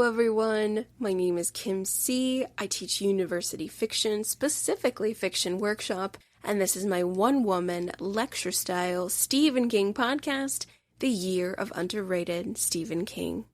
everyone. My name is Kim C. I teach university fiction, specifically Fiction Workshop, and this is my one-woman, lecture-style Stephen King podcast, The Year of Underrated Stephen King.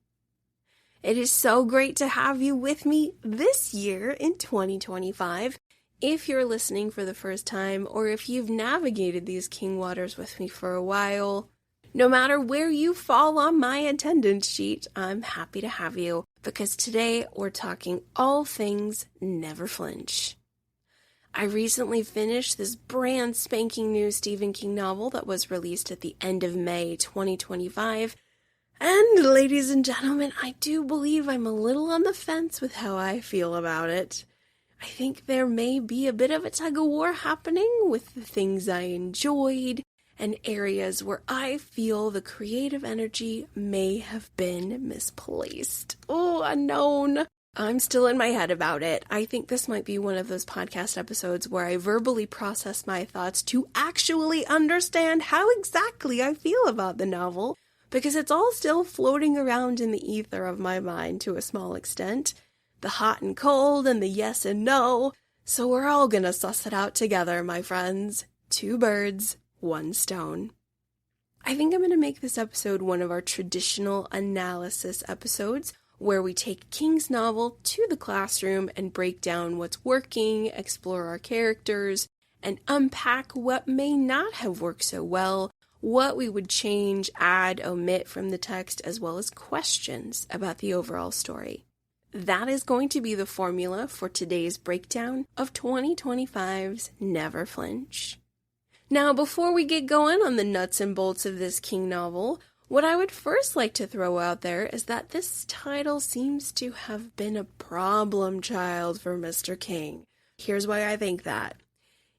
It is so great to have you with me this year in 2025. If you're listening for the first time, or if you've navigated these King waters with me for a while, no matter where you fall on my attendance sheet, I'm happy to have you, because today we're talking all things Never Flinch. I recently finished this brand spanking new Stephen King novel that was released at the end of May 2025, and ladies and gentlemen, I do believe I'm a little on the fence with how I feel about it. I think there may be a bit of a tug-of-war happening with the things I enjoyed and areas where I feel the creative energy may have been misplaced. Oh, unknown. I'm still in my head about it. I think this might be one of those podcast episodes where I verbally process my thoughts to actually understand how exactly I feel about the novel, because it's all still floating around in the ether of my mind to a small extent. The hot and cold and the yes and no. So we're all gonna suss it out together, my friends. 2 birds, 1 stone. I think I'm gonna make this episode one of our traditional analysis episodes where we take King's novel to the classroom and break down what's working, explore our characters, and unpack what may not have worked so well, what we would change, add, omit from the text, as well as questions about the overall story. That is going to be the formula for today's breakdown of 2025's Never Flinch. Now, before we get going on the nuts and bolts of this King novel, what I would first like to throw out there is that this title seems to have been a problem child for Mr. King. Here's why I think that.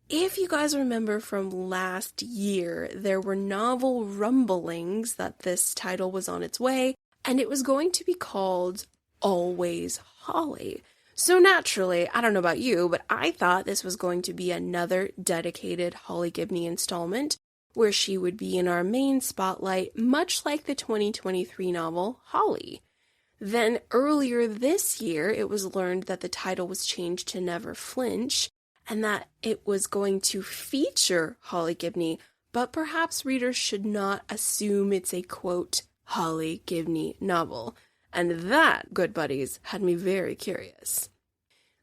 If you guys remember from last year, there were novel rumblings that this title was on its way, and it was going to be called Always Holly. So naturally, I don't know about you, but I thought this was going to be another dedicated Holly Gibney installment where she would be in our main spotlight, much like the 2023 novel Holly. Then earlier this year, it was learned that the title was changed to Never Flinch and that it was going to feature Holly Gibney, but perhaps readers should not assume it's a, quote, Holly Gibney novel. And that, good buddies, had me very curious.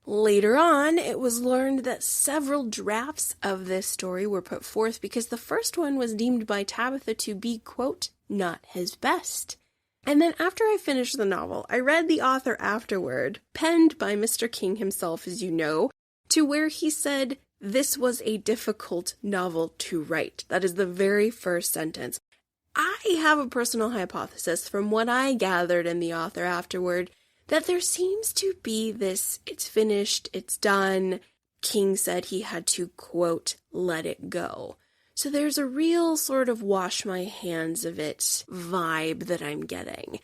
Later on, it was learned that several drafts of this story were put forth because the first one was deemed by Tabitha to be, quote, not his best. And then after I finished the novel, I read the author afterward, penned by Mr. King himself, as you know, to where he said, this was a difficult novel to write. That is the very first sentence. I have a personal hypothesis from what I gathered in the author afterward that there seems to be this, it's finished, it's done. King said he had to, quote, let it go. So there's a real sort of wash my hands of it vibe that I'm getting.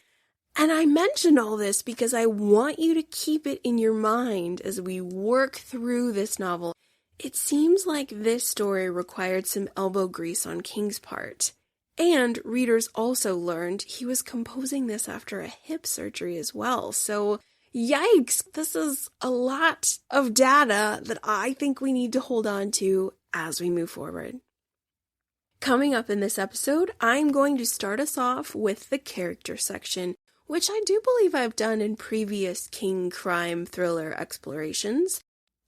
And I mention all this because I want you to keep it in your mind as we work through this novel. It seems like this story required some elbow grease on King's part. And readers also learned he was composing this after a hip surgery as well. So, yikes, this is a lot of data that I think we need to hold on to as we move forward. Coming up in this episode, I'm going to start us off with the character section, which I do believe I've done in previous King crime thriller explorations.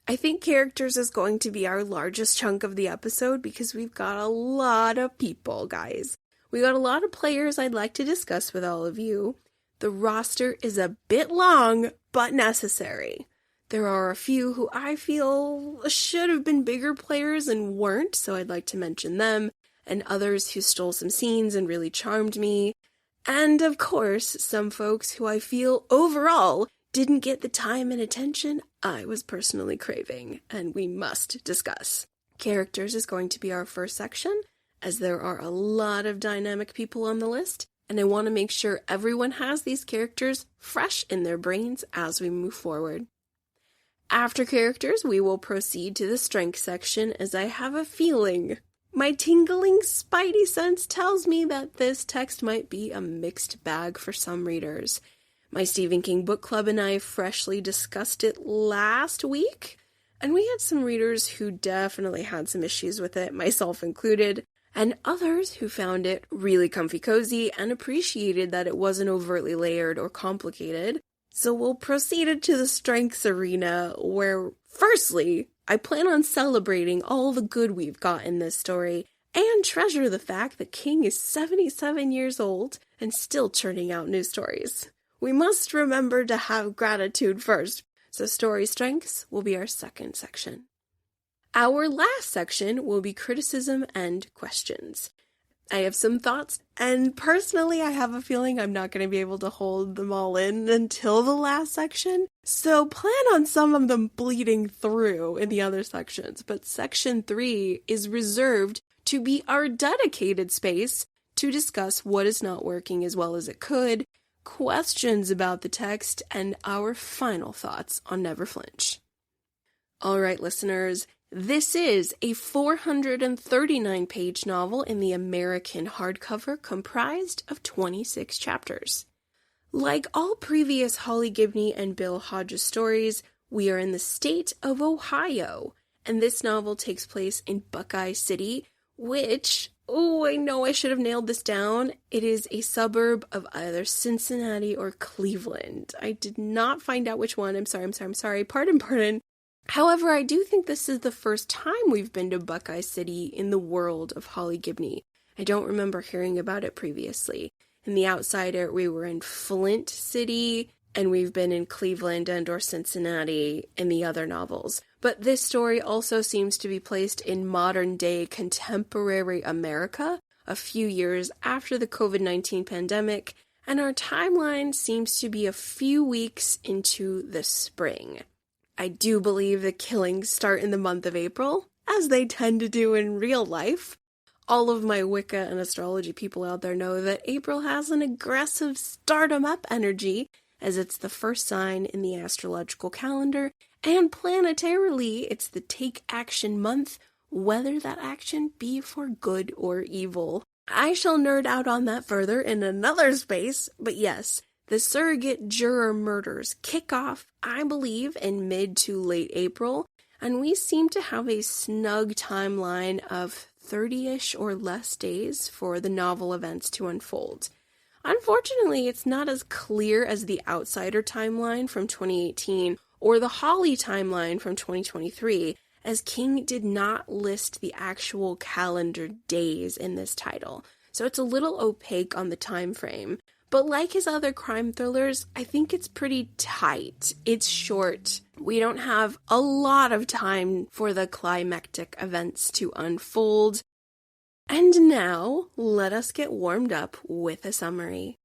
I think characters is going to be our largest chunk of the episode because we've got a lot of people, guys. We got a lot of players I'd like to discuss with all of you. The roster is a bit long, but necessary. There are a few who I feel should have been bigger players and weren't, so I'd like to mention them, and others who stole some scenes and really charmed me. And, of course, some folks who I feel overall didn't get the time and attention I was personally craving, and we must discuss. Characters is going to be our first section, as there are a lot of dynamic people on the list, and I want to make sure everyone has these characters fresh in their brains as we move forward. After characters, we will proceed to the strength section, as I have a feeling my tingling spidey sense tells me that this text might be a mixed bag for some readers. My Stephen King book club and I freshly discussed it last week, and we had some readers who definitely had some issues with it, myself included, and others who found it really comfy cozy and appreciated that it wasn't overtly layered or complicated. So we'll proceed into the strengths arena, where, firstly, I plan on celebrating all the good we've got in this story, and treasure the fact that King is 77 years old and still churning out new stories. We must remember to have gratitude first, so story strengths will be our second section. Our last section will be criticism and questions. I have some thoughts, and personally I have a feeling I'm not going to be able to hold them all in until the last section, so plan on some of them bleeding through in the other sections, but section 3 is reserved to be our dedicated space to discuss what is not working as well as it could, questions about the text, and our final thoughts on Never Flinch. Alright listeners, this is a 439-page novel in the American hardcover comprised of 26 chapters. Like all previous Holly Gibney and Bill Hodges stories, we are in the state of Ohio, and this novel takes place in Buckeye City, which, I know I should have nailed this down. It is a suburb of either Cincinnati or Cleveland. I did not find out which one. I'm sorry. Pardon. However, I do think this is the first time we've been to Buckeye City in the world of Holly Gibney. I don't remember hearing about it previously. In The Outsider, we were in Flint City, and we've been in Cleveland and or Cincinnati in the other novels. But this story also seems to be placed in modern-day contemporary America, a few years after the COVID-19 pandemic, and our timeline seems to be a few weeks into the spring. I do believe the killings start in the month of April, as they tend to do in real life. All of my Wicca and astrology people out there know that April has an aggressive start-em-up energy, as it's the first sign in the astrological calendar, and planetarily, it's the take action month, whether that action be for good or evil. I shall nerd out on that further in another space, but yes, the surrogate juror murders kick off, I believe, in mid to late April, and we seem to have a snug timeline of 30-ish or less days for the novel events to unfold. Unfortunately, it's not as clear as the Outsider timeline from 2018 or the Holly timeline from 2023, as King did not list the actual calendar days in this title, so it's a little opaque on the time frame. But like his other crime thrillers, I think it's pretty tight. It's short. We don't have a lot of time for the climactic events to unfold. And now, let us get warmed up with a summary.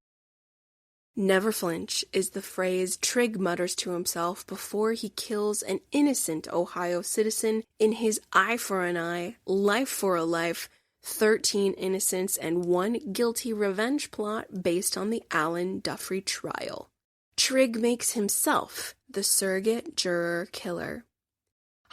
Never flinch is the phrase Trig mutters to himself before he kills an innocent Ohio citizen in his eye for an eye, life for a life, 13 innocents and 1 guilty revenge plot based on the Alan Duffrey trial. Trig makes himself the surrogate juror killer.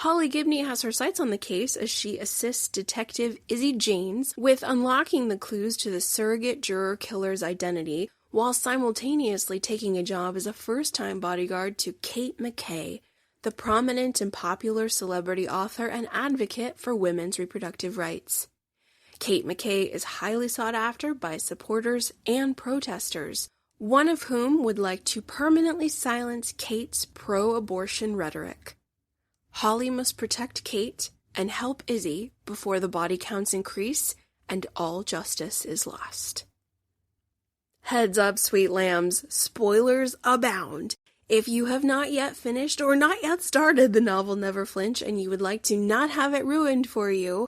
Holly Gibney has her sights on the case as she assists Detective Izzy Janes with unlocking the clues to the surrogate juror killer's identity, while simultaneously taking a job as a first-time bodyguard to Kate McKay, the prominent and popular celebrity author and advocate for women's reproductive rights. Kate McKay is highly sought after by supporters and protesters, one of whom would like to permanently silence Kate's pro-abortion rhetoric. Holly must protect Kate and help Izzy before the body counts increase and all justice is lost. Heads up, sweet lambs, spoilers abound. If you have not yet finished or not yet started the novel Never Flinch and you would like to not have it ruined for you,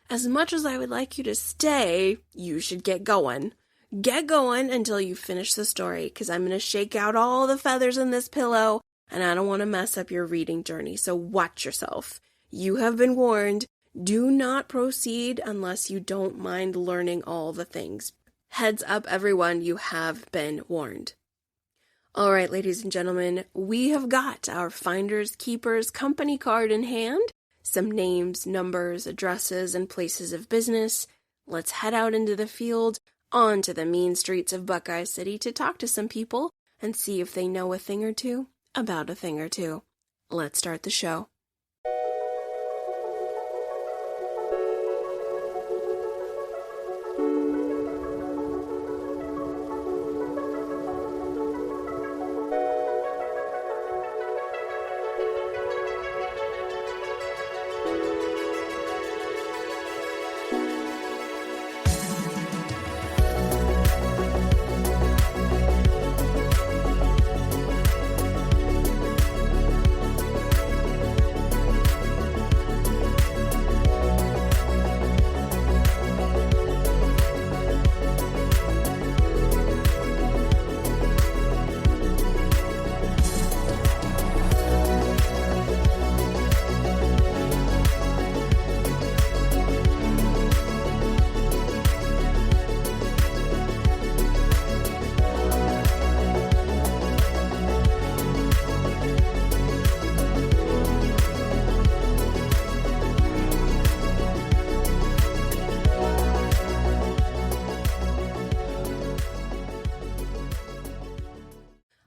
as much as I would like you to stay, you should get going. Get going until you finish the story, because I'm going to shake out all the feathers in this pillow, and I don't want to mess up your reading journey, so watch yourself. You have been warned. Do not proceed unless you don't mind learning all the things. Heads up, everyone, you have been warned. All right, ladies and gentlemen, we have got our Finders Keepers company card in hand, some names, numbers, addresses, and places of business. Let's head out into the field, onto the mean streets of Buckeye City to talk to some people and see if they know a thing or two about a thing or two. Let's start the show.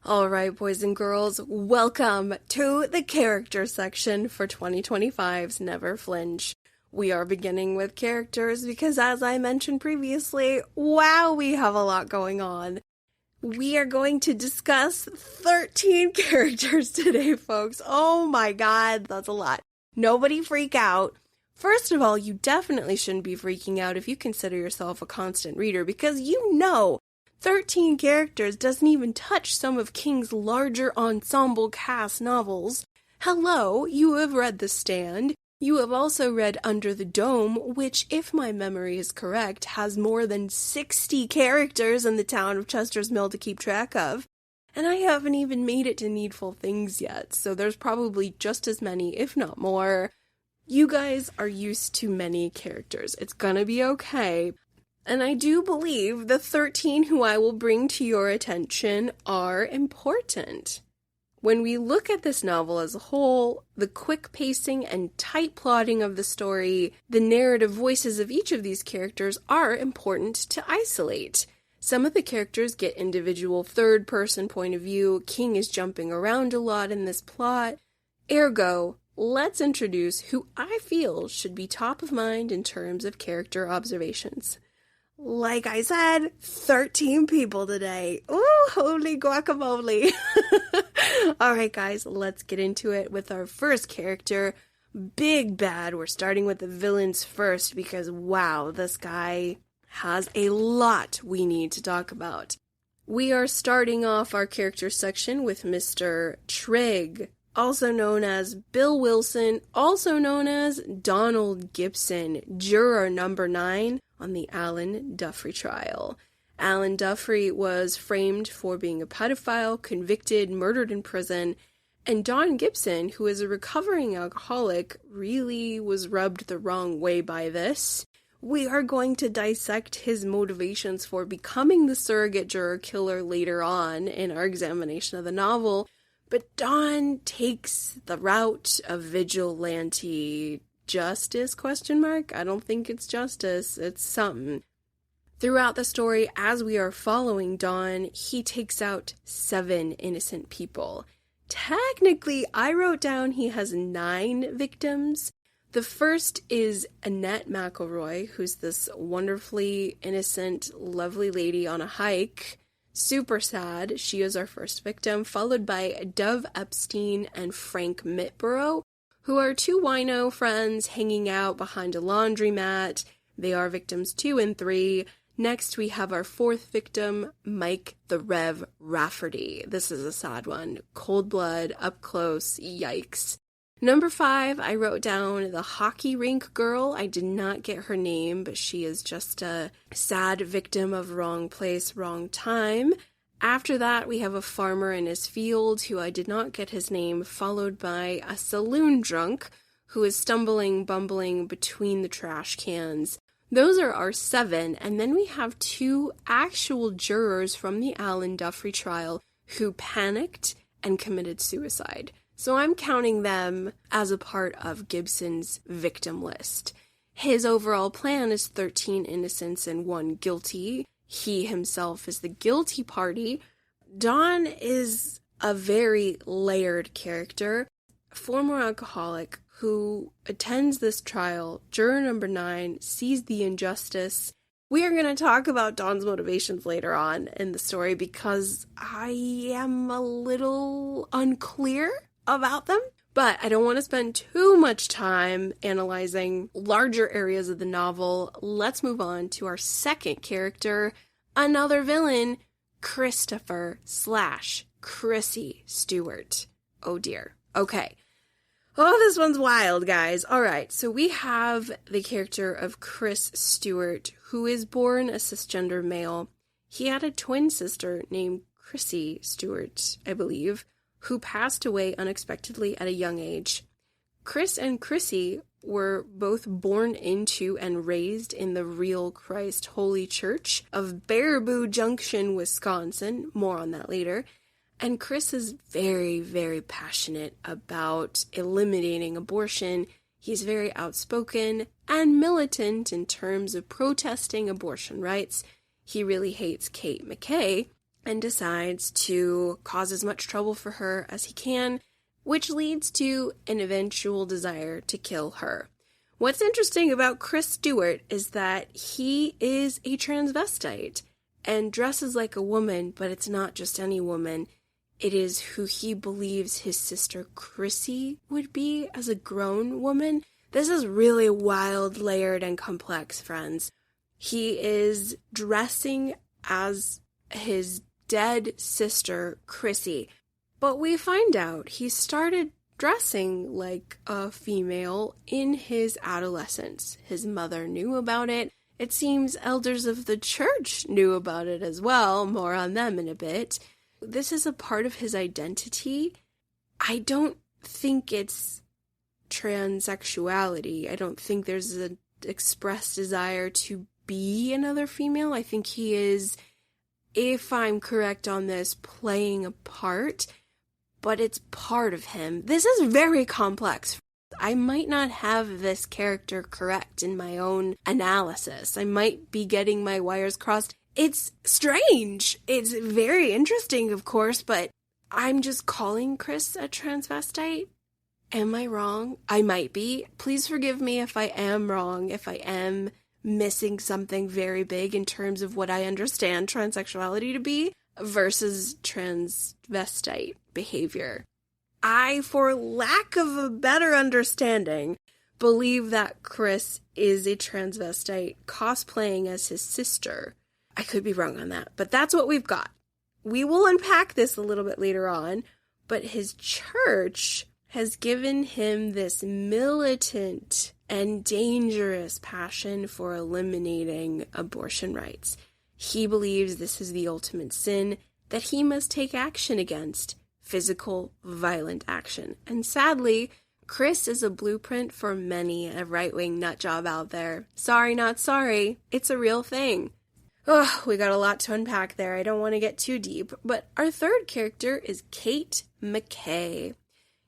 Alright, boys and girls, welcome to the character section for 2025's Never Flinch. We are beginning with characters because, as I mentioned previously, wow, we have a lot going on. We are going to discuss 13 characters today, folks. Oh my god, that's a lot. Nobody freak out. First of all, you definitely shouldn't be freaking out if you consider yourself a constant reader, because you know 13 characters doesn't even touch some of King's larger ensemble cast novels. Hello, you have read The Stand. You have also read Under the Dome, which, if my memory is correct, has more than 60 characters in the town of Chester's Mill to keep track of. And I haven't even made it to Needful Things yet, so there's probably just as many, if not more. You guys are used to many characters. It's gonna be okay. And I do believe the 13 who I will bring to your attention are important. When we look at this novel as a whole, the quick pacing and tight plotting of the story, the narrative voices of each of these characters are important to isolate. Some of the characters get individual third-person point of view. King is jumping around a lot in this plot. Ergo, let's introduce who I feel should be top of mind in terms of character observations. Like I said, 13 people today. Ooh, holy guacamole. Alright guys, let's get into it with our first character, Big Bad. We're starting with the villains first because wow, this guy has a lot we need to talk about. We are starting off our character section with Mr. Trig, also known as Bill Wilson, also known as Donald Gibson, juror number 9 on the Alan Duffy trial. Alan Duffy was framed for being a pedophile, convicted, murdered in prison, and Don Gibson, who is a recovering alcoholic, really was rubbed the wrong way by this. We are going to dissect his motivations for becoming the surrogate juror killer later on in our examination of the novel, but Don takes the route of vigilante justice, ? I don't think it's justice, it's something. Throughout the story, as we are following Don, he takes out 7 innocent people. Technically, I wrote down he has 9 victims. The first is Annette McElroy, who's this wonderfully innocent, lovely lady on a hike. Super sad. She is our first victim, followed by Dove Epstein and Frank Mitborough, who are 2 wino friends hanging out behind a laundromat. They are victims 2 and 3. Next, we have our 4th victim, Mike the Rev Rafferty. This is a sad one. Cold blood, up close, yikes. Number 5, I wrote down the hockey rink girl. I did not get her name, but she is just a sad victim of wrong place, wrong time. After that, we have a farmer in his field, who I did not get his name, followed by a saloon drunk, who is stumbling, bumbling between the trash cans. Those are our 7, and then we have 2 actual jurors from the Alan Duffy trial who panicked and committed suicide. So I'm counting them as a part of Gibson's victim list. His overall plan is 13 innocents and 1 guilty. He himself is the guilty party. Dawn is a very layered character, former alcoholic who attends this trial. Juror number 9 sees the injustice. We are going to talk about Dawn's motivations later on in the story because I am a little unclear about them. But I don't want to spend too much time analyzing larger areas of the novel. Let's move on to our second character, another villain, Christopher/Chrissy Stewart. Oh dear. Okay. Oh, this one's wild, guys. All right, so we have the character of Chris Stewart, who is born a cisgender male. He had a twin sister named Chrissy Stewart, I believe, who passed away unexpectedly at a young age. Chris and Chrissy were both born into and raised in the Real Christ Holy Church of Baraboo Junction, Wisconsin. More on that later. And Chris is very, very passionate about eliminating abortion. He's very outspoken and militant in terms of protesting abortion rights. He really hates Kate McKay and decides to cause as much trouble for her as he can, which leads to an eventual desire to kill her. What's interesting about Chris Stewart is that he is a transvestite and dresses like a woman, but it's not just any woman. It is who he believes his sister Chrissy would be as a grown woman. This is really wild, layered, and complex, friends. He is dressing as his dead sister, Chrissy. But we find out he started dressing like a female in his adolescence. His mother knew about it. It seems elders of the church knew about it as well. More on them in a bit. This is a part of his identity. I don't think it's transsexuality. I don't think there's an expressed desire to be another female. I think he is, if I'm correct on this, playing a part, but it's part of him. This is very complex. I might not have this character correct in my own analysis. I might be getting my wires crossed. It's strange. It's very interesting, of course, but I'm just calling Chris a transvestite. Am I wrong? I might be. Please forgive me if I am wrong, if I am missing something very big in terms of what I understand transsexuality to be versus transvestite behavior. I, for lack of a better understanding, believe that Chris is a transvestite cosplaying as his sister. I could be wrong on that, but that's what we've got. We will unpack this a little bit later on, but his church has given him this militant and dangerous passion for eliminating abortion rights. He believes this is the ultimate sin that he must take action against, physical, violent action. And sadly, Chris is a blueprint for many a right-wing nutjob out there. Sorry, not sorry. It's a real thing. Oh, we got a lot to unpack there. I don't want to get too deep, but our third character is Kate McKay.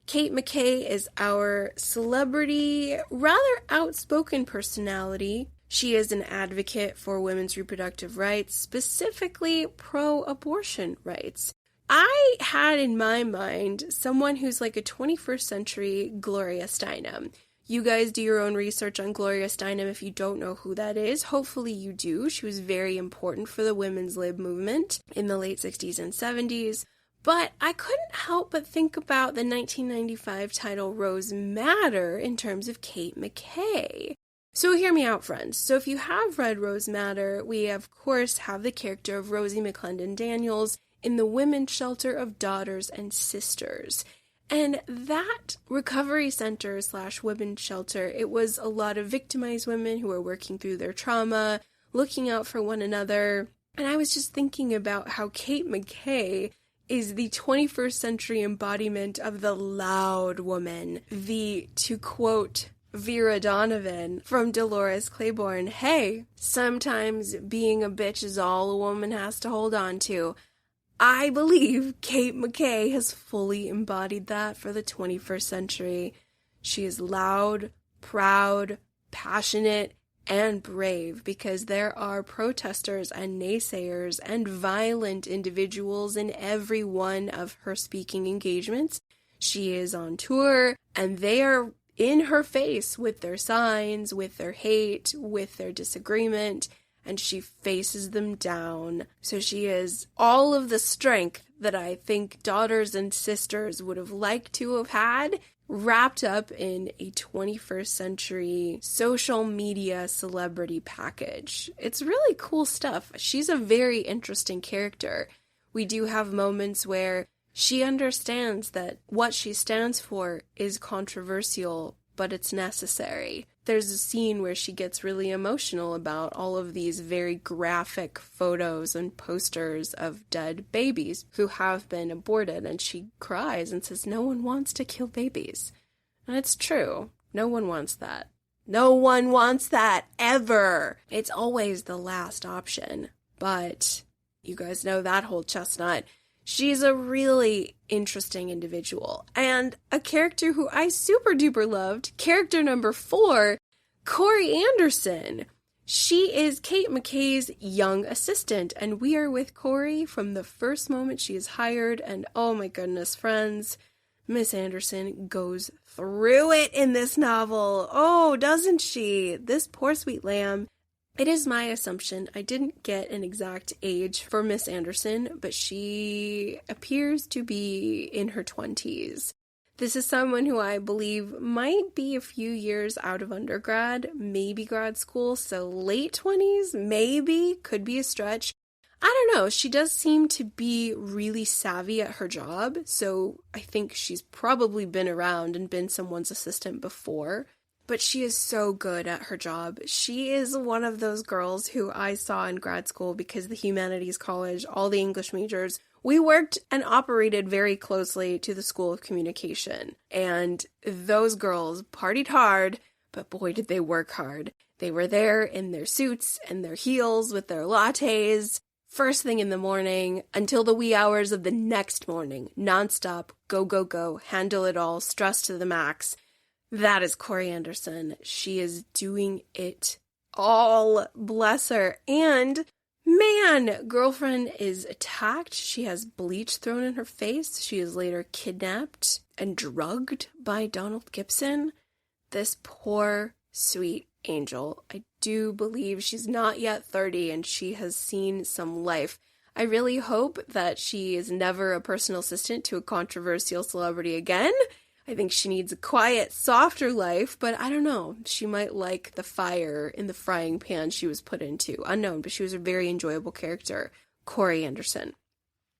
Kate McKay is our celebrity, rather outspoken personality. She is an advocate for women's reproductive rights, specifically pro-abortion rights. I had in my mind someone who's like a 21st century Gloria Steinem. You guys do your own research on Gloria Steinem if you don't know who that is. Hopefully you do. She was very important for the women's lib movement in the late 60s and 70s. But I couldn't help but think about the 1995 title Rose Madder in terms of Kate McKay. So hear me out, friends. So if you have read Rose Madder, we of course have the character of Rosie McClendon Daniels in the Women's Shelter of Daughters and Sisters. And that recovery center / women's shelter, it was a lot of victimized women who were working through their trauma, looking out for one another. And I was just thinking about how Kate McKay is the 21st century embodiment of the loud woman. The, to quote Vera Donovan from Dolores Claiborne, hey, sometimes being a bitch is all a woman has to hold on to. I believe Kate McKay has fully embodied that for the 21st century. She is loud, proud, passionate, and brave, because there are protesters and naysayers and violent individuals in every one of her speaking engagements. She is on tour, and they are in her face with their signs, with their hate, with their disagreement, and she faces them down. So she is all of the strength that I think daughters and sisters would have liked to have had, wrapped up in a 21st century social media celebrity package. It's really cool stuff. She's a very interesting character. We do have moments where she understands that what she stands for is controversial, but it's necessary. There's a scene where she gets really emotional about all of these very graphic photos and posters of dead babies who have been aborted, and she cries and says, "No one wants to kill babies." And it's true. No one wants that. No one wants that, ever. It's always the last option. But you guys know that whole chestnut. She's a really interesting individual, and a character who I super duper loved, character number 4, Corey Anderson. She is Kate McKay's young assistant, and we are with Corey from the first moment she is hired, and oh my goodness, friends, Miss Anderson goes through it in this novel. Oh, doesn't she? This poor sweet lamb. It is my assumption, I didn't get an exact age for Miss Anderson, but she appears to be in her 20s. This is someone who I believe might be a few years out of undergrad, maybe grad school, so late 20s, maybe, could be a stretch. I don't know, she does seem to be really savvy at her job, so I think she's probably been around and been someone's assistant before. But she is so good at her job. She is one of those girls who I saw in grad school because the humanities college, all the English majors, we worked and operated very closely to the School of Communication. And those girls partied hard, but boy did they work hard. They were there in their suits and their heels with their lattes, first thing in the morning until the wee hours of the next morning. Nonstop, go, go, go, handle it all, stress to the max. That is Corey Anderson. She is doing it all, bless her. And man, girlfriend is attacked. She has bleach thrown in her face. She is later kidnapped and drugged by Donald Gibson. This poor, sweet angel. I do believe she's not yet 30 and she has seen some life. I really hope that she is never a personal assistant to a controversial celebrity again. I think she needs a quiet, softer life, but I don't know. She might like the fire in the frying pan she was put into. Unknown, but she was a very enjoyable character. Corey Anderson.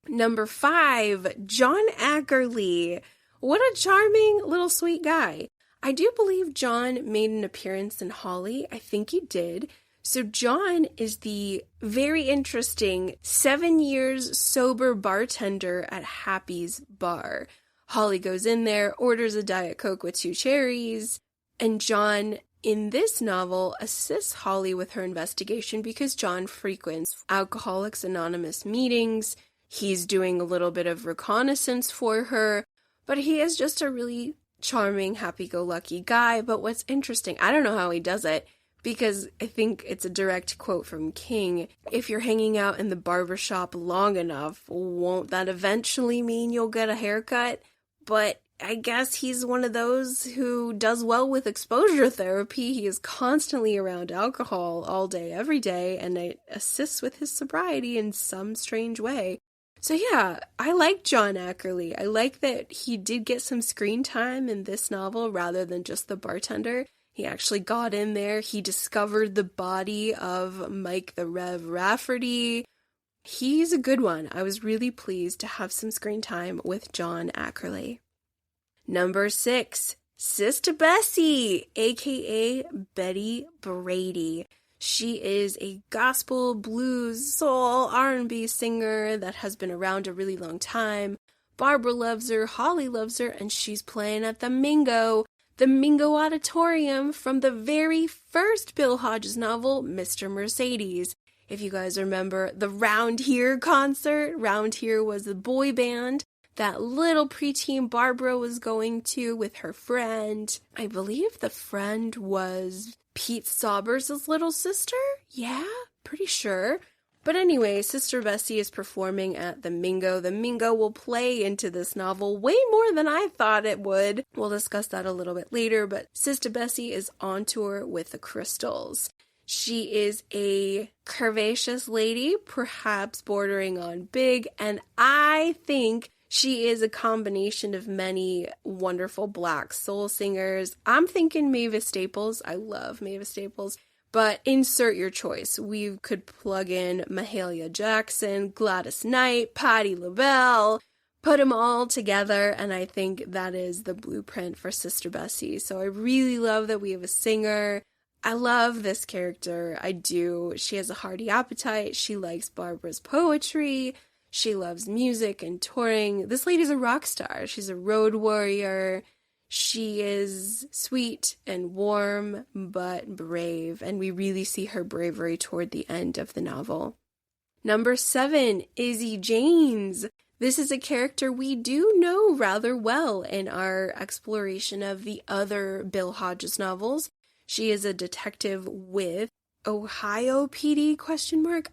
Number 5, John Ackerley. What a charming little sweet guy. I do believe John made an appearance in Holly. I think he did. So John is the very interesting 7 years sober bartender at Happy's Bar. Holly goes in there, orders a Diet Coke with 2 cherries, and John, in this novel, assists Holly with her investigation because John frequents Alcoholics Anonymous meetings. He's doing a little bit of reconnaissance for her, but he is just a really charming, happy-go-lucky guy. But what's interesting, I don't know how he does it, because I think it's a direct quote from King. If you're hanging out in the barbershop long enough, won't that eventually mean you'll get a haircut? But I guess he's one of those who does well with exposure therapy. He is constantly around alcohol all day, every day, and it assists with his sobriety in some strange way. So yeah, I like John Ackerley. I like that he did get some screen time in this novel rather than just the bartender. He actually got in there. He discovered the body of Mike the Rev Rafferty. He's a good one. I was really pleased to have some screen time with John Ackerley. Number 6, Sister Bessie, aka Betty Brady. She is a gospel, blues, soul, R&B singer that has been around a really long time. Barbara loves her, Holly loves her, and she's playing at the Mingo Auditorium from the very first Bill Hodges novel, Mr. Mercedes. If you guys remember the Round Here concert, Round Here was the boy band that little preteen Barbara was going to with her friend. I believe the friend was Pete Saubers' little sister? Yeah, pretty sure. But anyway, Sister Bessie is performing at the Mingo. The Mingo will play into this novel way more than I thought it would. We'll discuss that a little bit later, but Sister Bessie is on tour with the Crystals. She is a curvaceous lady, perhaps bordering on big, and I think she is a combination of many wonderful Black soul singers. I'm thinking Mavis Staples. I love Mavis Staples. But insert your choice. We could plug in Mahalia Jackson, Gladys Knight, Patti LaBelle, put them all together, and I think that is the blueprint for Sister Bessie. So I really love that we have a singer. I love this character. I do. She has a hearty appetite. She likes Barbara's poetry. She loves music and touring. This lady's a rock star. She's a road warrior. She is sweet and warm, but brave, and we really see her bravery toward the end of the novel. Number 7, Izzy Janes. This is a character we do know rather well in our exploration of the other Bill Hodges novels. She is a detective with Ohio PD, ?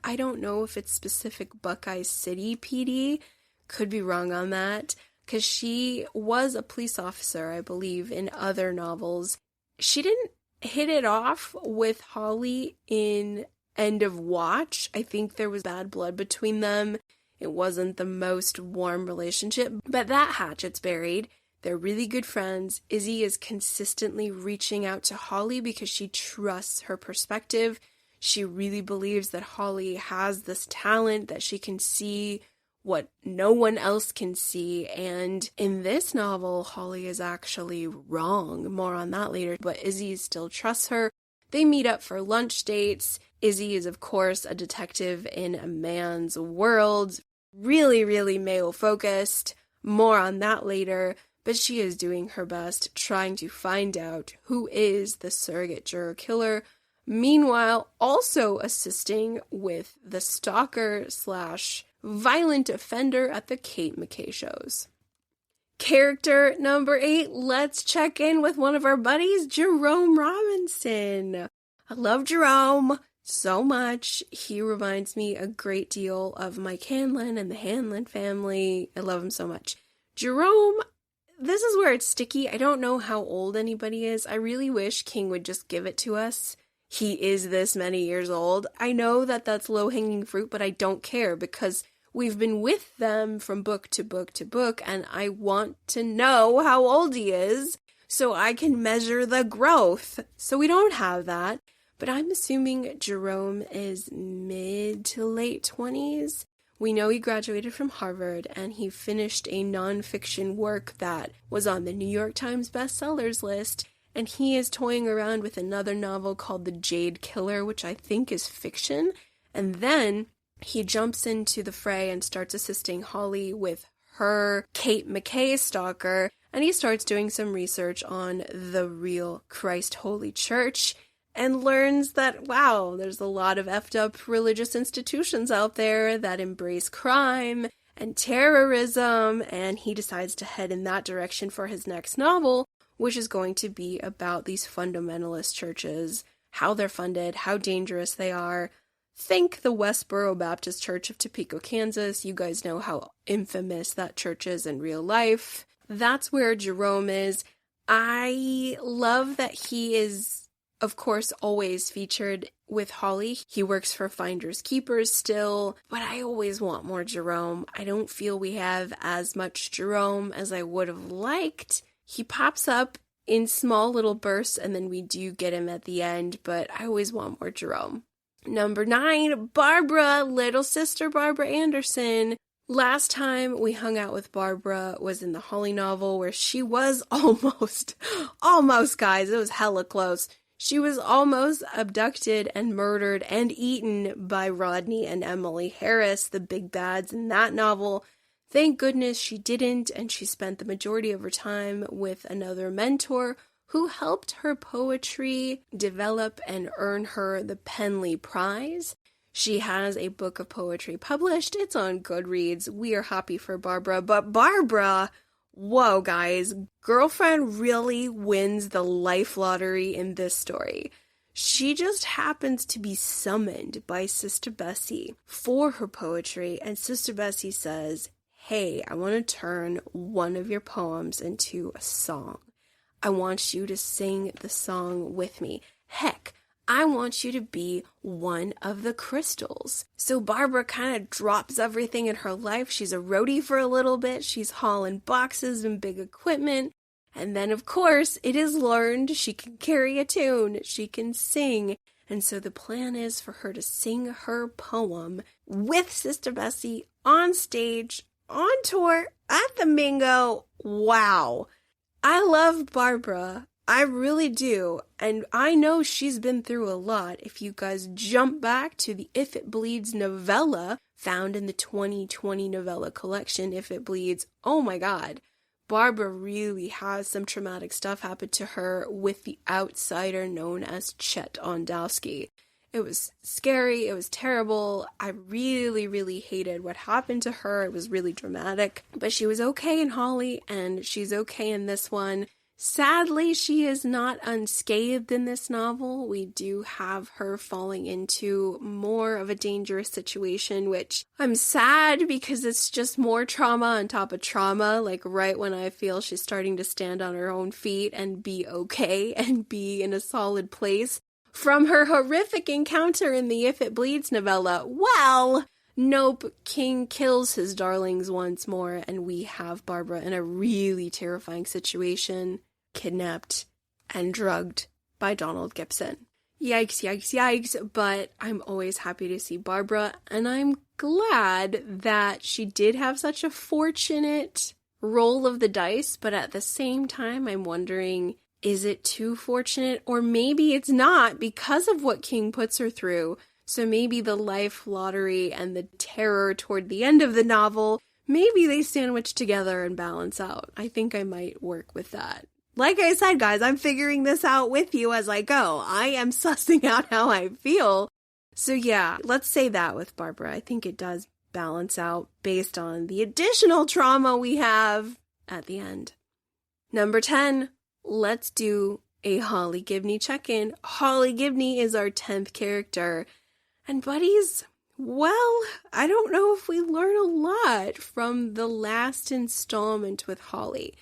I don't know if it's specific Buckeye City PD. Could be wrong on that. Because she was a police officer, I believe, in other novels. She didn't hit it off with Holly in End of Watch. I think there was bad blood between them. It wasn't the most warm relationship, but that hatchet's buried. They're really good friends. Izzy is consistently reaching out to Holly because she trusts her perspective. She really believes that Holly has this talent, that she can see what no one else can see, and in this novel, Holly is actually wrong. More on that later, but Izzy still trusts her. They meet up for lunch dates. Izzy is, of course, a detective in a man's world. Really, really male-focused. More on that later, but she is doing her best, trying to find out who is the surrogate juror killer. Meanwhile, also assisting with the stalker / violent offender at the Kate McKay shows. Character number 8, let's check in with one of our buddies, Jerome Robinson. I love Jerome so much. He reminds me a great deal of Mike Hanlon and the Hanlon family. I love him so much. Jerome, this is where it's sticky. I don't know how old anybody is. I really wish King would just give it to us. He is this many years old. I know that that's low-hanging fruit, but I don't care because we've been with them from book to book to book, and I want to know how old he is so I can measure the growth. So we don't have that, but I'm assuming Jerome is mid to late 20s. We know he graduated from Harvard, and he finished a nonfiction work that was on the New York Times bestsellers list, and he is toying around with another novel called The Jade Killer, which I think is fiction, and then he jumps into the fray and starts assisting Holly with her Kate McKay stalker, and he starts doing some research on the real Christ Holy Church and learns that, wow, there's a lot of effed up religious institutions out there that embrace crime and terrorism, and he decides to head in that direction for his next novel, which is going to be about these fundamentalist churches, how they're funded, how dangerous they are. Think the Westboro Baptist Church of Topeka, Kansas. You guys know how infamous that church is in real life. That's where Jerome is. I love that he is, of course, always featured with Holly. He works for Finders Keepers still, but I always want more Jerome. I don't feel we have as much Jerome as I would have liked. He pops up in small little bursts, and then we do get him at the end, but I always want more Jerome. Number 9, Barbara, little sister Barbara Anderson. Last time we hung out with Barbara was in the Holly novel where she was almost, guys, it was hella close. She was almost abducted and murdered and eaten by Rodney and Emily Harris, the big bads in that novel. Thank goodness she didn't, and she spent the majority of her time with another mentor who helped her poetry develop and earn her the Penley Prize. She has a book of poetry published. It's on Goodreads. We are happy for Barbara. But Barbara, whoa, guys, girlfriend really wins the life lottery in this story. She just happens to be summoned by Sister Bessie for her poetry, and Sister Bessie says, hey, I want to turn one of your poems into a song. I want you to sing the song with me. Heck, I want you to be one of the crystals. So Barbara kind of drops everything in her life. She's a roadie for a little bit. She's hauling boxes and big equipment. And then, of course, it is learned she can carry a tune, she can sing, and so the plan is for her to sing her poem with Sister Bessie on stage, on tour, at the Mingo. Wow. I love Barbara. I really do, and I know she's been through a lot. If you guys jump back to the If It Bleeds novella, found in the 2020 novella collection, If It Bleeds, oh my god. Barbara really has some traumatic stuff happen to her with the outsider known as Chet Ondowski. It was scary, it was terrible, I really, really hated what happened to her, it was really dramatic, but she was okay in Holly, and she's okay in this one. Sadly, she is not unscathed in this novel. We do have her falling into more of a dangerous situation, which I'm sad because it's just more trauma on top of trauma, like right when I feel she's starting to stand on her own feet and be okay and be in a solid place from her horrific encounter in the If It Bleeds novella. Well, nope, King kills his darlings once more, and we have Barbara in a really terrifying situation. Kidnapped and drugged by Donald Gibson. Yikes, yikes, yikes, but I'm always happy to see Barbara, and I'm glad that she did have such a fortunate roll of the dice, but at the same time, I'm wondering, is it too fortunate? Or maybe it's not because of what King puts her through, so maybe the life lottery and the terror toward the end of the novel, maybe they sandwich together and balance out. I think I might work with that. Like I said, guys, I'm figuring this out with you as I go. I am sussing out how I feel. So yeah, let's say that with Barbara. I think it does balance out based on the additional trauma we have at the end. Number 10, let's do a Holly Gibney check-in. Holly Gibney is our 10th character. And buddies, well, I don't know if we learn a lot from the last installment with Holly.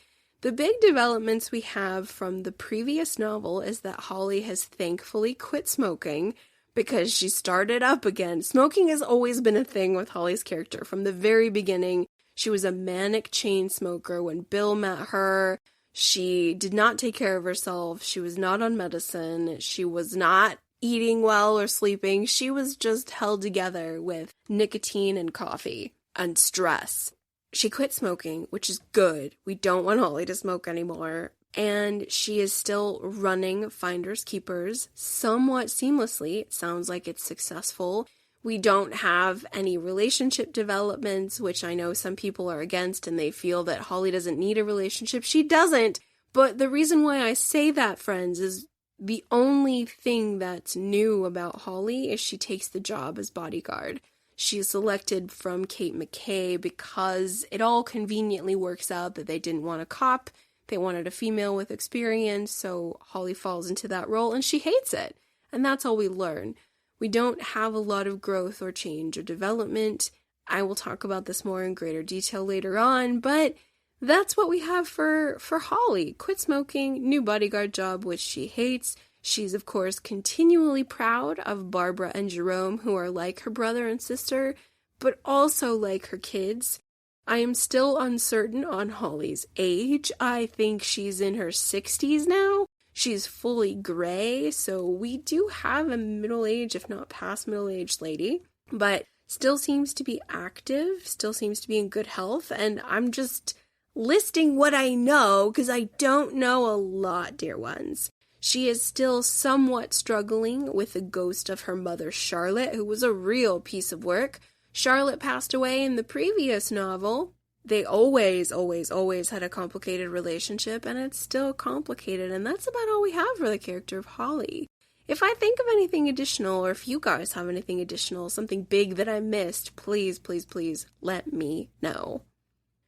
The big developments we have from the previous novel is that Holly has thankfully quit smoking because she started up again. Smoking has always been a thing with Holly's character. From the very beginning, she was a manic chain smoker. When Bill met her, she did not take care of herself. She was not on medicine. She was not eating well or sleeping. She was just held together with nicotine and coffee and stress. She quit smoking, which is good. We don't want Holly to smoke anymore. And she is still running Finders Keepers somewhat seamlessly. It sounds like it's successful. We don't have any relationship developments, which I know some people are against and they feel that Holly doesn't need a relationship. She doesn't. But the reason why I say that, friends, is the only thing that's new about Holly is she takes the job as bodyguard. She's selected from Kate McKay because it all conveniently works out that they didn't want a cop. They wanted a female with experience, so Holly falls into that role, and she hates it. And that's all we learn. We don't have a lot of growth or change or development. I will talk about this more in greater detail later on, but that's what we have for Holly. Quit smoking, new bodyguard job, which she hates. She's, of course, continually proud of Barbara and Jerome, who are like her brother and sister, but also like her kids. I am still uncertain on Holly's age. I think she's in her 60s now. She's fully gray, so we do have a middle-aged, if not past middle-aged lady, but still seems to be active, still seems to be in good health, and I'm just listing what I know because I don't know a lot, dear ones. She is still somewhat struggling with the ghost of her mother, Charlotte, who was a real piece of work. Charlotte passed away in the previous novel. They always had a complicated relationship, and it's still complicated, and that's about all we have for the character of Holly. If I think of anything additional, or if you guys have anything additional, something big that I missed, please, please, please let me know.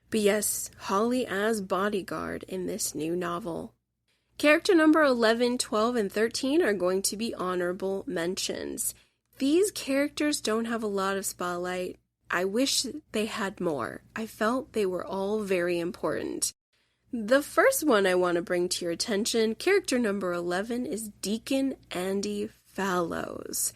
But yes, Holly as bodyguard in this new novel. Character number 11, 12, and 13 are going to be honorable mentions. These characters don't have a lot of spotlight. I wish they had more. I felt they were all very important. The first one I want to bring to your attention, character number 11, is Deacon Andy Fallows.